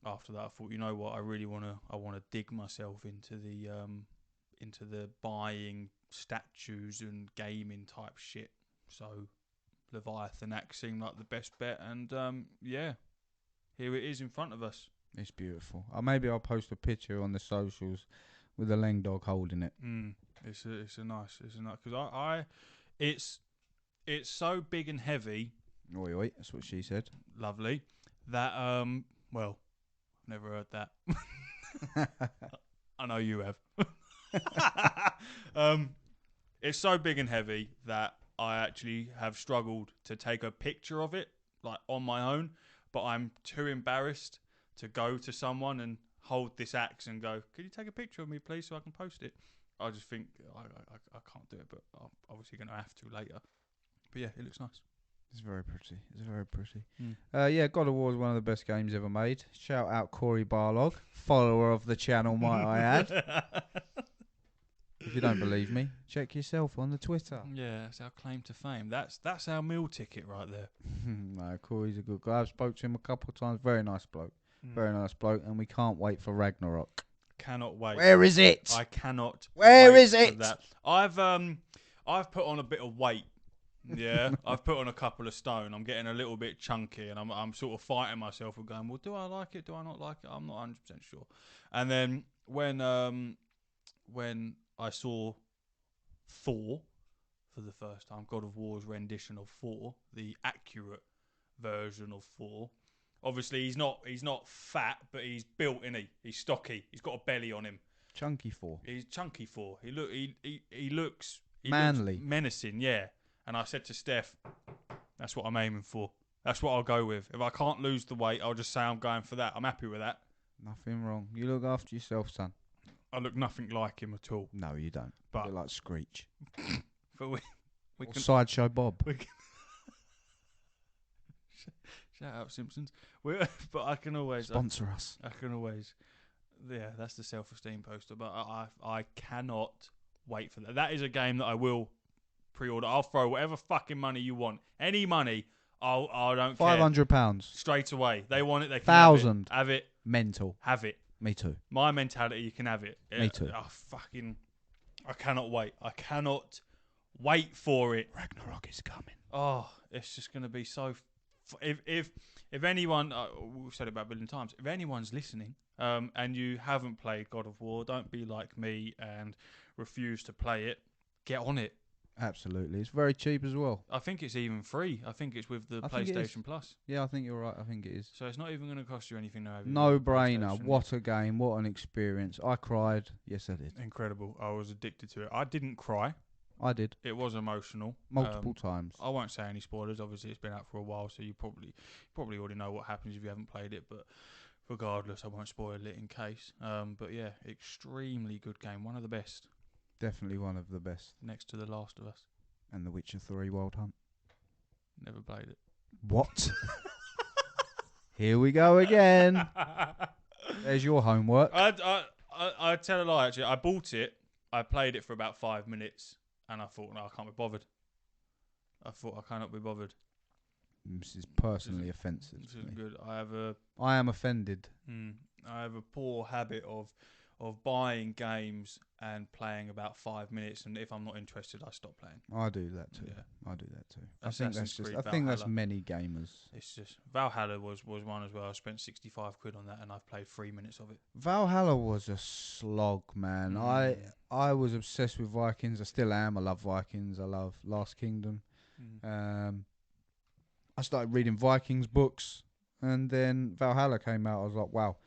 after that, I thought, you know what, I want to dig myself into the buying statues and gaming type shit. So Leviathan Axe seemed like the best bet, and here it is in front of us.
It's beautiful. Maybe I'll post a picture on the socials with a Leng dog holding it.
It's a nice because it's so big and heavy.
Oi, that's what she said.
Lovely. That well, I've never heard that. I know you have. It's so big and heavy that I actually have struggled to take a picture of it, like on my own, but I'm too embarrassed to go to someone and hold this axe and go, "Could you take a picture of me, please, so I can post it?" I just think I can't do it, but I'm obviously going to have to later. But yeah, it looks nice.
It's very pretty. Yeah, God of War is one of the best games ever made. Shout out Corey Barlog, follower of the channel, might I add. If you don't believe me, check yourself on the Twitter.
Yeah, that's our claim to fame. That's our meal ticket right there.
No, Corey's a good guy. I've spoke to him a couple of times. Very nice bloke. Very nice bloke, and we can't wait for Ragnarok.
Cannot wait.
Where is it?
I cannot.
Where
wait
is it?
For that. I've put on a bit of weight. Yeah, I've put on a couple of stone. I'm getting a little bit chunky, and I'm sort of fighting myself with going, well, do I like it? Do I not like it? I'm not 100% sure. And then when I saw Thor for the first time, God of War's rendition of Thor, the accurate version of Thor. Obviously, he's not fat, but he's built, innit? He's stocky. He's got a belly on him.
Chunky Thor.
He's chunky Thor. He looks
manly,
looks menacing. Yeah. And I said to Steph, "That's what I'm aiming for. That's what I'll go with. If I can't lose the weight, I'll just say I'm going for that. I'm happy with that."
Nothing wrong. You look after yourself, son.
I look nothing like him at all.
No, you don't.
But
you look like Screech.
But we can
Sideshow Bob.
Shout out Simpsons. But I can always
sponsor us.
I can always. Yeah, that's the self-esteem poster. But I cannot wait for that. That is a game that I will pre-order. I'll throw whatever fucking money you want. Any money. I don't care.
£500
straight away. They want it. They can
1,000.
have it.
Mental.
Have it.
Me too.
My mentality, you can have it.
Me too.
I cannot wait. I cannot wait for it.
Ragnarok is coming.
Oh, it's just going to be so. If anyone, we've said it about a billion times. If anyone's listening, and you haven't played God of War, don't be like me and refuse to play it. Get on it.
Absolutely. It's very cheap as well.
I think it's even free. I think it's with the PlayStation Plus.
Yeah, I think you're right. I think it is.
So it's not even going to cost you anything now.
No brainer. What a game. What an experience. I cried. Yes, I did.
Incredible. I was addicted to it. I didn't cry.
I did.
It was emotional.
Multiple times.
I won't say any spoilers. Obviously, it's been out for a while, so you probably already know what happens if you haven't played it. But regardless, I won't spoil it in case. But yeah, extremely good game. One of the best.
Definitely one of the best.
Next to The Last of Us.
And The Witcher 3 Wild Hunt.
Never played it.
What? Here we go again. There's your homework.
I tell a lie, actually. I bought it. I played it for about 5 minutes. And I thought, no, I can't be bothered. I cannot be bothered.
This is personally offensive.
This is good.
I am offended.
I have a poor habit of buying games and playing about 5 minutes, and if I'm not interested, I stop playing.
I do that too.
Yeah.
I do that too. I
Assassin's
think that's
Valhalla.
many gamers.
It's just Valhalla was one as well. I spent 65 quid on that, and I've played 3 minutes of it.
Valhalla was a slog, man. I was obsessed with Vikings. I still am. I love Vikings. I love Last Kingdom. I started reading Vikings books, and then Valhalla came out. I was like, wow.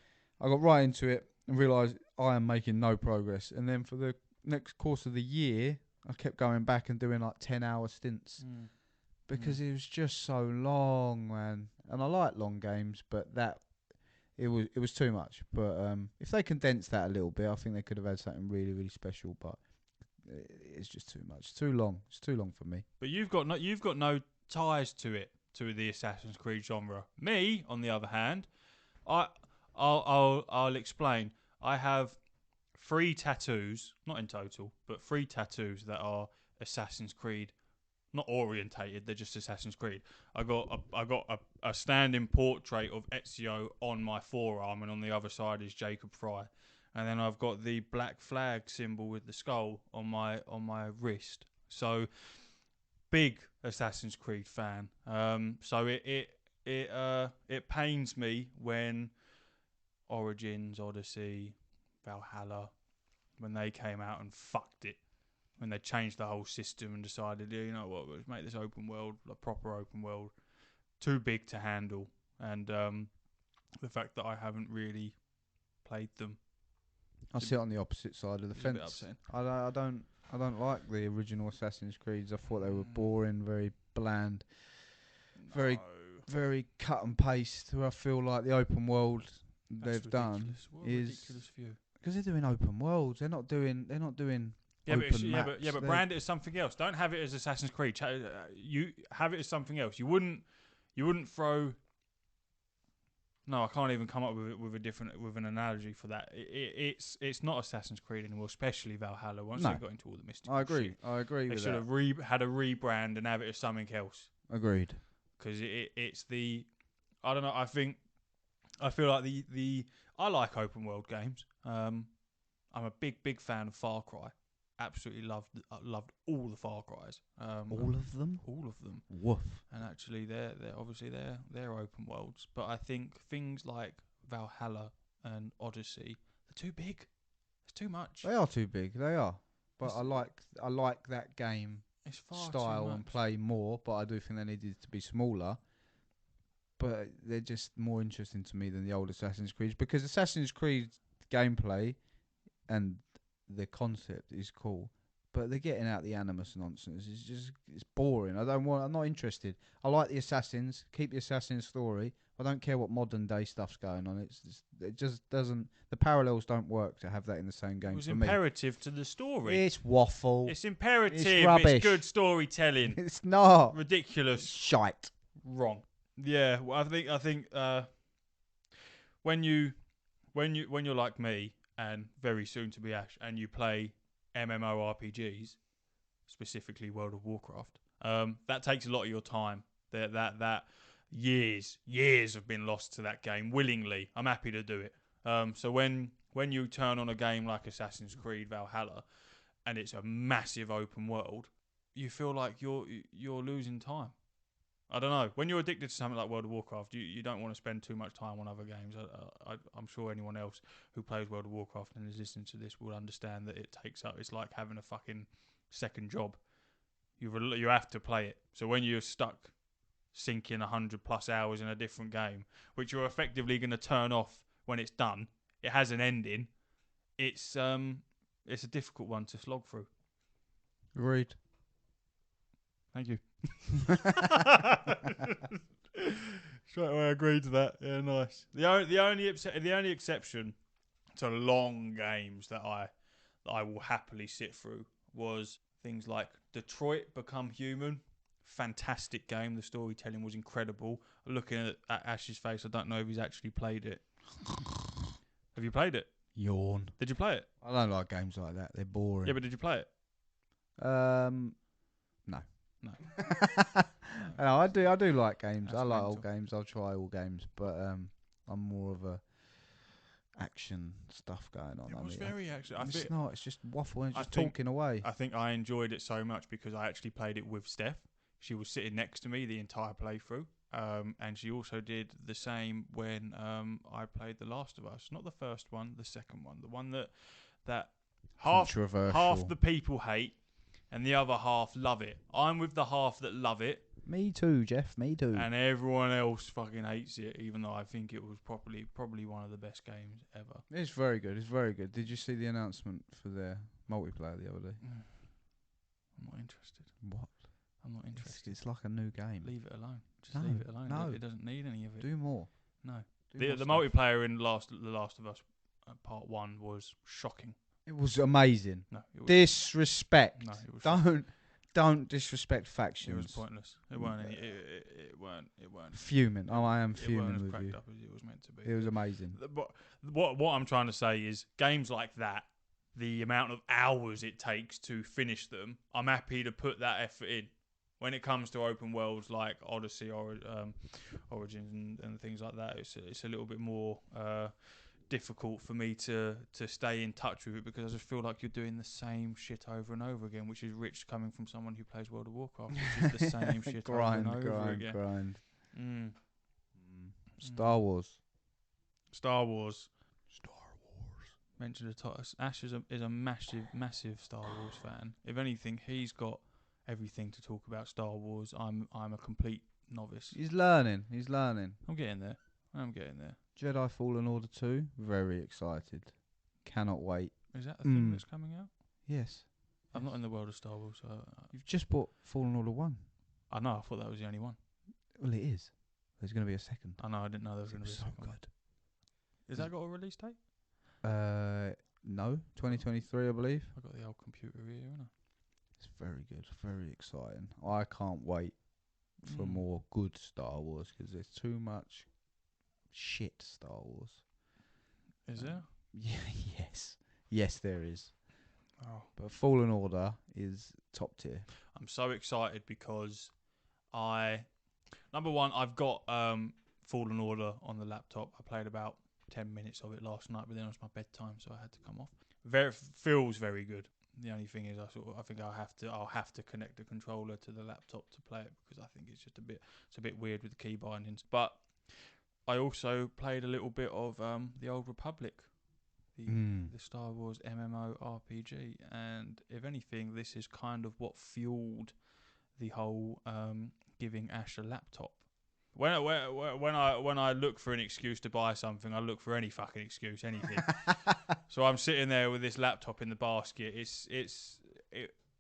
I got right into it and realised I am making no progress. And then for the next course of the year, I kept going back and doing like 10-hour stints because it was just so long, man. And I like long games, but it was too much. But if they condensed that a little bit, I think they could have had something really, really special. But it's just too much. It's too long. It's too long for me.
But you've got no ties to it, to the Assassin's Creed genre. Me, on the other hand, I'll explain. I have 3 tattoos, not in total, but 3 tattoos that are Assassin's Creed, not orientated. They're just Assassin's Creed. I got a standing portrait of Ezio on my forearm, and on the other side is Jacob Fry, and then I've got the black flag symbol with the skull on my wrist. So big Assassin's Creed fan. So it pains me when Origins, Odyssey, Valhalla, when they came out and fucked it, when they changed the whole system and decided, you know what, let's make this open world, a proper open world, too big to handle. And the fact that I haven't really played them,
I sit on the opposite side of the fence. I don't like the original Assassin's Creeds. I thought they were boring, very bland, very cut and paste. I feel like the open world they've done is because they're doing open worlds. They're not doing open maps.
But brand it as something else. Don't have it as Assassin's Creed. You have it as something else. You wouldn't throw. No, I can't even come up with an analogy for that. It's not Assassin's Creed anymore, especially Valhalla. Once they got into all the mystical shit.
I agree.
They should have had a rebrand and have it as something else.
Agreed.
Because it's the, I don't know. I feel like I like open world games. I'm a big fan of Far Cry. Absolutely loved all the Far Cries.
All of them. Woof.
And actually, they're obviously they're open worlds. But I think things like Valhalla and Odyssey, they're too big. It's too much.
They are too big. They are. But I like that game style and play more. But I do think they needed to be smaller. But they're just more interesting to me than the old Assassin's Creed, because Assassin's Creed gameplay and the concept is cool, but they're getting out the animus nonsense. It's boring. I'm not interested. I like the Assassins. Keep the Assassin story. I don't care what modern day stuff's going on. It just doesn't. The parallels don't work to have that in the same game. It
was imperative to the story.
It's waffle.
It's imperative.
It's rubbish.
It's good storytelling.
It's not
ridiculous.
It's shite.
Wrong. Yeah. Well, I think when you're like me and very soon to be Ash, and you play MMORPGs, specifically World of Warcraft, that takes a lot of your time. That years have been lost to that game willingly. I'm happy to do it. So when you turn on a game like Assassin's Creed Valhalla, and it's a massive open world, you feel like you're losing time. I don't know. When you're addicted to something like World of Warcraft, you don't want to spend too much time on other games. I'm sure anyone else who plays World of Warcraft and is listening to this will understand that it takes up. It's like having a fucking second job. You have to play it. So when you're stuck sinking 100+ hours in a different game, which you're effectively going to turn off when it's done, it has an ending. It's a difficult one to slog through.
Agreed.
Thank you. Straight away, I agreed to that. Yeah, nice. The only exception to long games that I will happily sit through was things like Detroit Become Human. Fantastic game. The storytelling was incredible. Looking at Ash's face, I don't know if he's actually played it. Have you played it?
Yawn.
Did you play it?
I don't like games like that. They're boring.
Yeah, but did you play it?
No.
No.
No, I do like games.
That's
I like
mental.
all games. I'll try all games, but I'm more of a action stuff going on.
It was
mean,
very actually.
it's not. It's just waffle and just
think-
talking away.
I think I enjoyed it so much because I actually played it with Steph. She was sitting next to me the entire playthrough, and she also did the same when I played The Last of Us. Not the first one, the second one, the one that half the people hate and the other half love it. I'm with the half that love it.
Me too, Jeff. Me too.
And everyone else fucking hates it, even though I think it was probably one of the best games ever.
It's very good. It's very good. Did you see the announcement for their multiplayer the other day?
I'm not interested.
What?
I'm not interested.
It's like a new game.
Leave it alone. Just
No,
leave it alone.
no.
It doesn't need any of it.
Do more.
No.
Do
The
more stuff.
multiplayer in The Last of Us Part 1 was shocking.
It was amazing.
No, it was,
Disrespect.
no, it was shocking.
Don't disrespect
It
factions.
was pointless. It weren't any. It weren't.
Fuming. Oh, I am
It weren't
fuming
as
with
cracked
you.
up as it was meant to be.
It was amazing.
But what I'm trying to say is games like that, the amount of hours it takes to finish them, I'm happy to put that effort in. When it comes to open worlds like Odyssey or Origins and things like that, it's a little bit more difficult for me to stay in touch with it because I just feel like you're doing the same shit over and over again, which is rich coming from someone who plays World of Warcraft, which is the same shit over and over again.
Grind. Star Wars.
Star Wars. Mentioned the top. Ash is a massive Star Wars fan. If anything, he's got everything to talk about Star Wars. I'm a complete novice.
He's learning.
I'm getting there.
Jedi Fallen Order 2. Very excited. Cannot wait.
Is that the thing that's coming out?
Yes.
I'm not in the world of Star Wars. So
You've just bought Fallen Order 1.
I know. I thought that was the only one.
Well, it is. There's going to be a second.
I know. I didn't know there was going to be a second one.
good.
Is that got a release date?
No. 2023, I believe.
I got the old computer here, haven't
It's very good. Very exciting. I can't wait for more good Star Wars because there's too much shit Star Wars.
Is there?
Yeah, yes, there is.
Oh.
But Fallen Order is top tier.
I'm so excited because number one, I've got Fallen Order on the laptop. I played about 10 minutes of it last night, but then it was my bedtime, so I had to come off. Feels very good. The only thing is, I think I'll have to connect the controller to the laptop to play it because I think it's a bit weird with the key bindings. But I also played a little bit of the Old Republic, the Star Wars MMO RPG, and if anything, this is kind of what fueled the whole giving Ash a laptop. When I look for an excuse to buy something, I look for any fucking excuse, anything. So I'm sitting there with this laptop in the basket.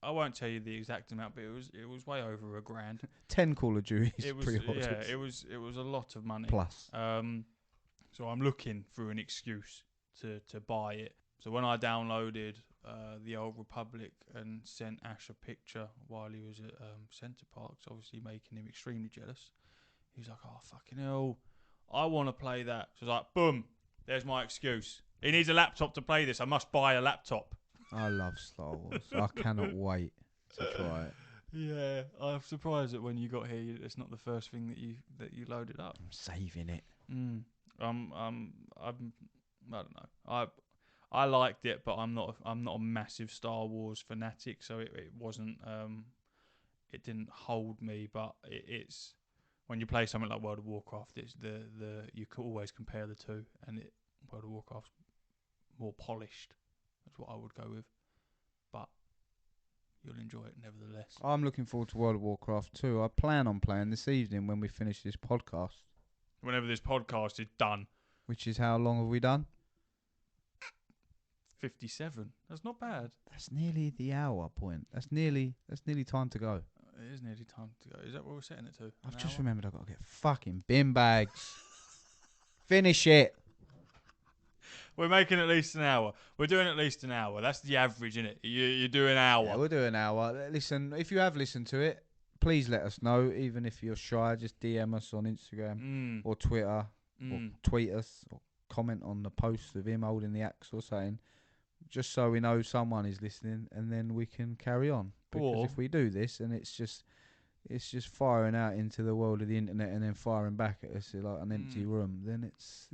I won't tell you the exact amount, but it was way over $1,000.
10 Call of Duties
It was
pre-orders.
it was a lot of money.
Plus.
So I'm looking for an excuse to buy it. So when I downloaded the Old Republic and sent Ash a picture while he was at Centre Parks, obviously making him extremely jealous. He was like, "Oh fucking hell, I want to play that." So I was like, "Boom, there's my excuse. He needs a laptop to play this. I must buy a laptop."
I love Star Wars. I cannot wait to try it.
Yeah, I'm surprised that when you got here, it's not the first thing that you loaded up.
I'm saving it.
I'm I don't know. I liked it, but I'm not a massive Star Wars fanatic, so it wasn't it didn't hold me. But it's when you play something like World of Warcraft, it's the you can always compare the two, and World of Warcraft's more polished. That's what I would go with, but you'll enjoy it nevertheless.
I'm looking forward to World of Warcraft too. I plan on playing this evening when we finish this podcast.
Whenever this podcast is done.
Which is how long have we done?
57. That's not bad.
That's nearly the hour point. That's nearly time to go.
It is nearly time to go. Is that what we're setting it to?
I've just remembered I've got to get fucking bin bags. Finish it.
We're making at least an hour. We're doing at least an hour. That's the average, isn't it? You do an hour.
Yeah, we'll do an hour. Listen, if you have listened to it, please let us know. Even if you're shy, just DM us on Instagram or Twitter or tweet us or comment on the post of him holding the axe or saying, just so we know someone is listening, and then we can carry on. Because if we do this and it's just firing out into the world of the internet and then firing back at us like an empty room, then it's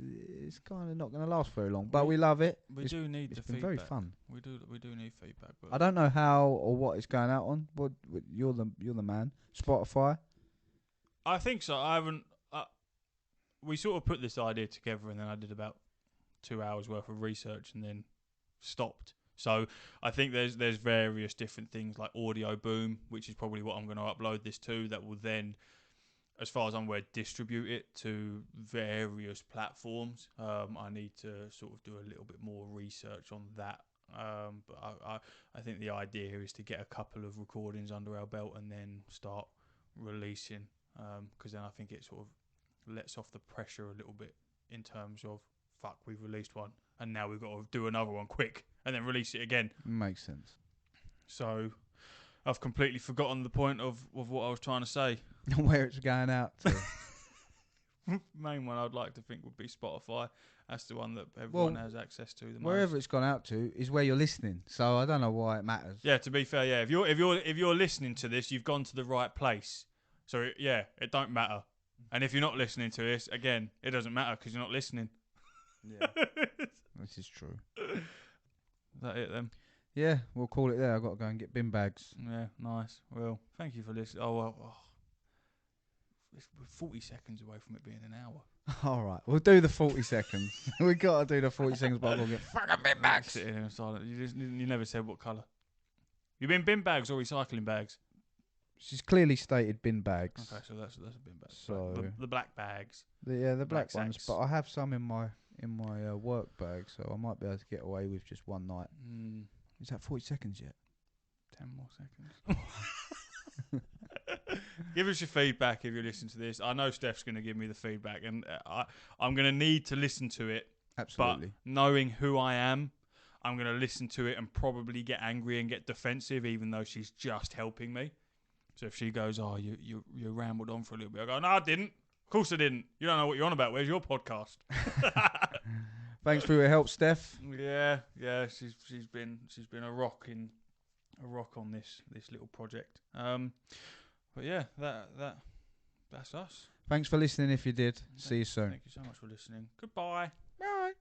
kind of not going to last very long. But we love it.
We do need the feedback. It's been
very fun.
We do need feedback. But
I don't know how or what it's going out on. What you're the man. Spotify.
I think so. I haven't. We sort of put this idea together, and then I did about 2 hours worth of research, and then stopped. So I think there's various different things like Audio Boom, which is probably what I'm going to upload this to. That will then, as far as I'm aware, distribute it to various platforms. I need to sort of do a little bit more research on that. But I think the idea here is to get a couple of recordings under our belt and then start releasing. Because then I think it sort of lets off the pressure a little bit in terms of, fuck, we've released one and now we've got to do another one quick and then release it again.
Makes sense.
So I've completely forgotten the point of what I was trying to say.
Where it's going out to.
Main one I'd like to think would be Spotify. That's the one that everyone has access to.
Wherever it's gone out to is where you're listening. So I don't know why it matters.
Yeah, to be fair, yeah. If you're listening to this, you've gone to the right place. So it don't matter. And if you're not listening to this, again, it doesn't matter because you're not listening.
Yeah, this is true.
Is that it then?
Yeah, we'll call it there. I've got to go and get bin bags.
Yeah, nice. Well, thank you for listening. We're 40 seconds away from it being an hour.
All right, we'll do the 40 seconds. We got to do the 40 seconds, but I'll get fucking bin bags.
Sit here in silence. You never said what colour. You mean bin bags or recycling bags?
She's clearly stated bin bags.
Okay, so that's a bin bag.
So
the black bags.
The black ones,
sacks.
but I have some in my work bag, so I might be able to get away with just one night. Is that 40 seconds yet?
10 more seconds. Give us your feedback if you listen to this. I know Steph's going to give me the feedback, and I'm going to need to listen to it.
Absolutely.
But knowing who I am, I'm going to listen to it and probably get angry and get defensive, even though she's just helping me. So if she goes, "Oh, you rambled on for a little bit," I go, "No, I didn't. Of course I didn't. You don't know what you're on about. Where's your podcast?"
Thanks for your help, Steph.
Yeah. She's been a rock on this little project. But yeah, that's us.
Thanks for listening. If you did, see you soon.
Thank you so much for listening. Goodbye.
Bye.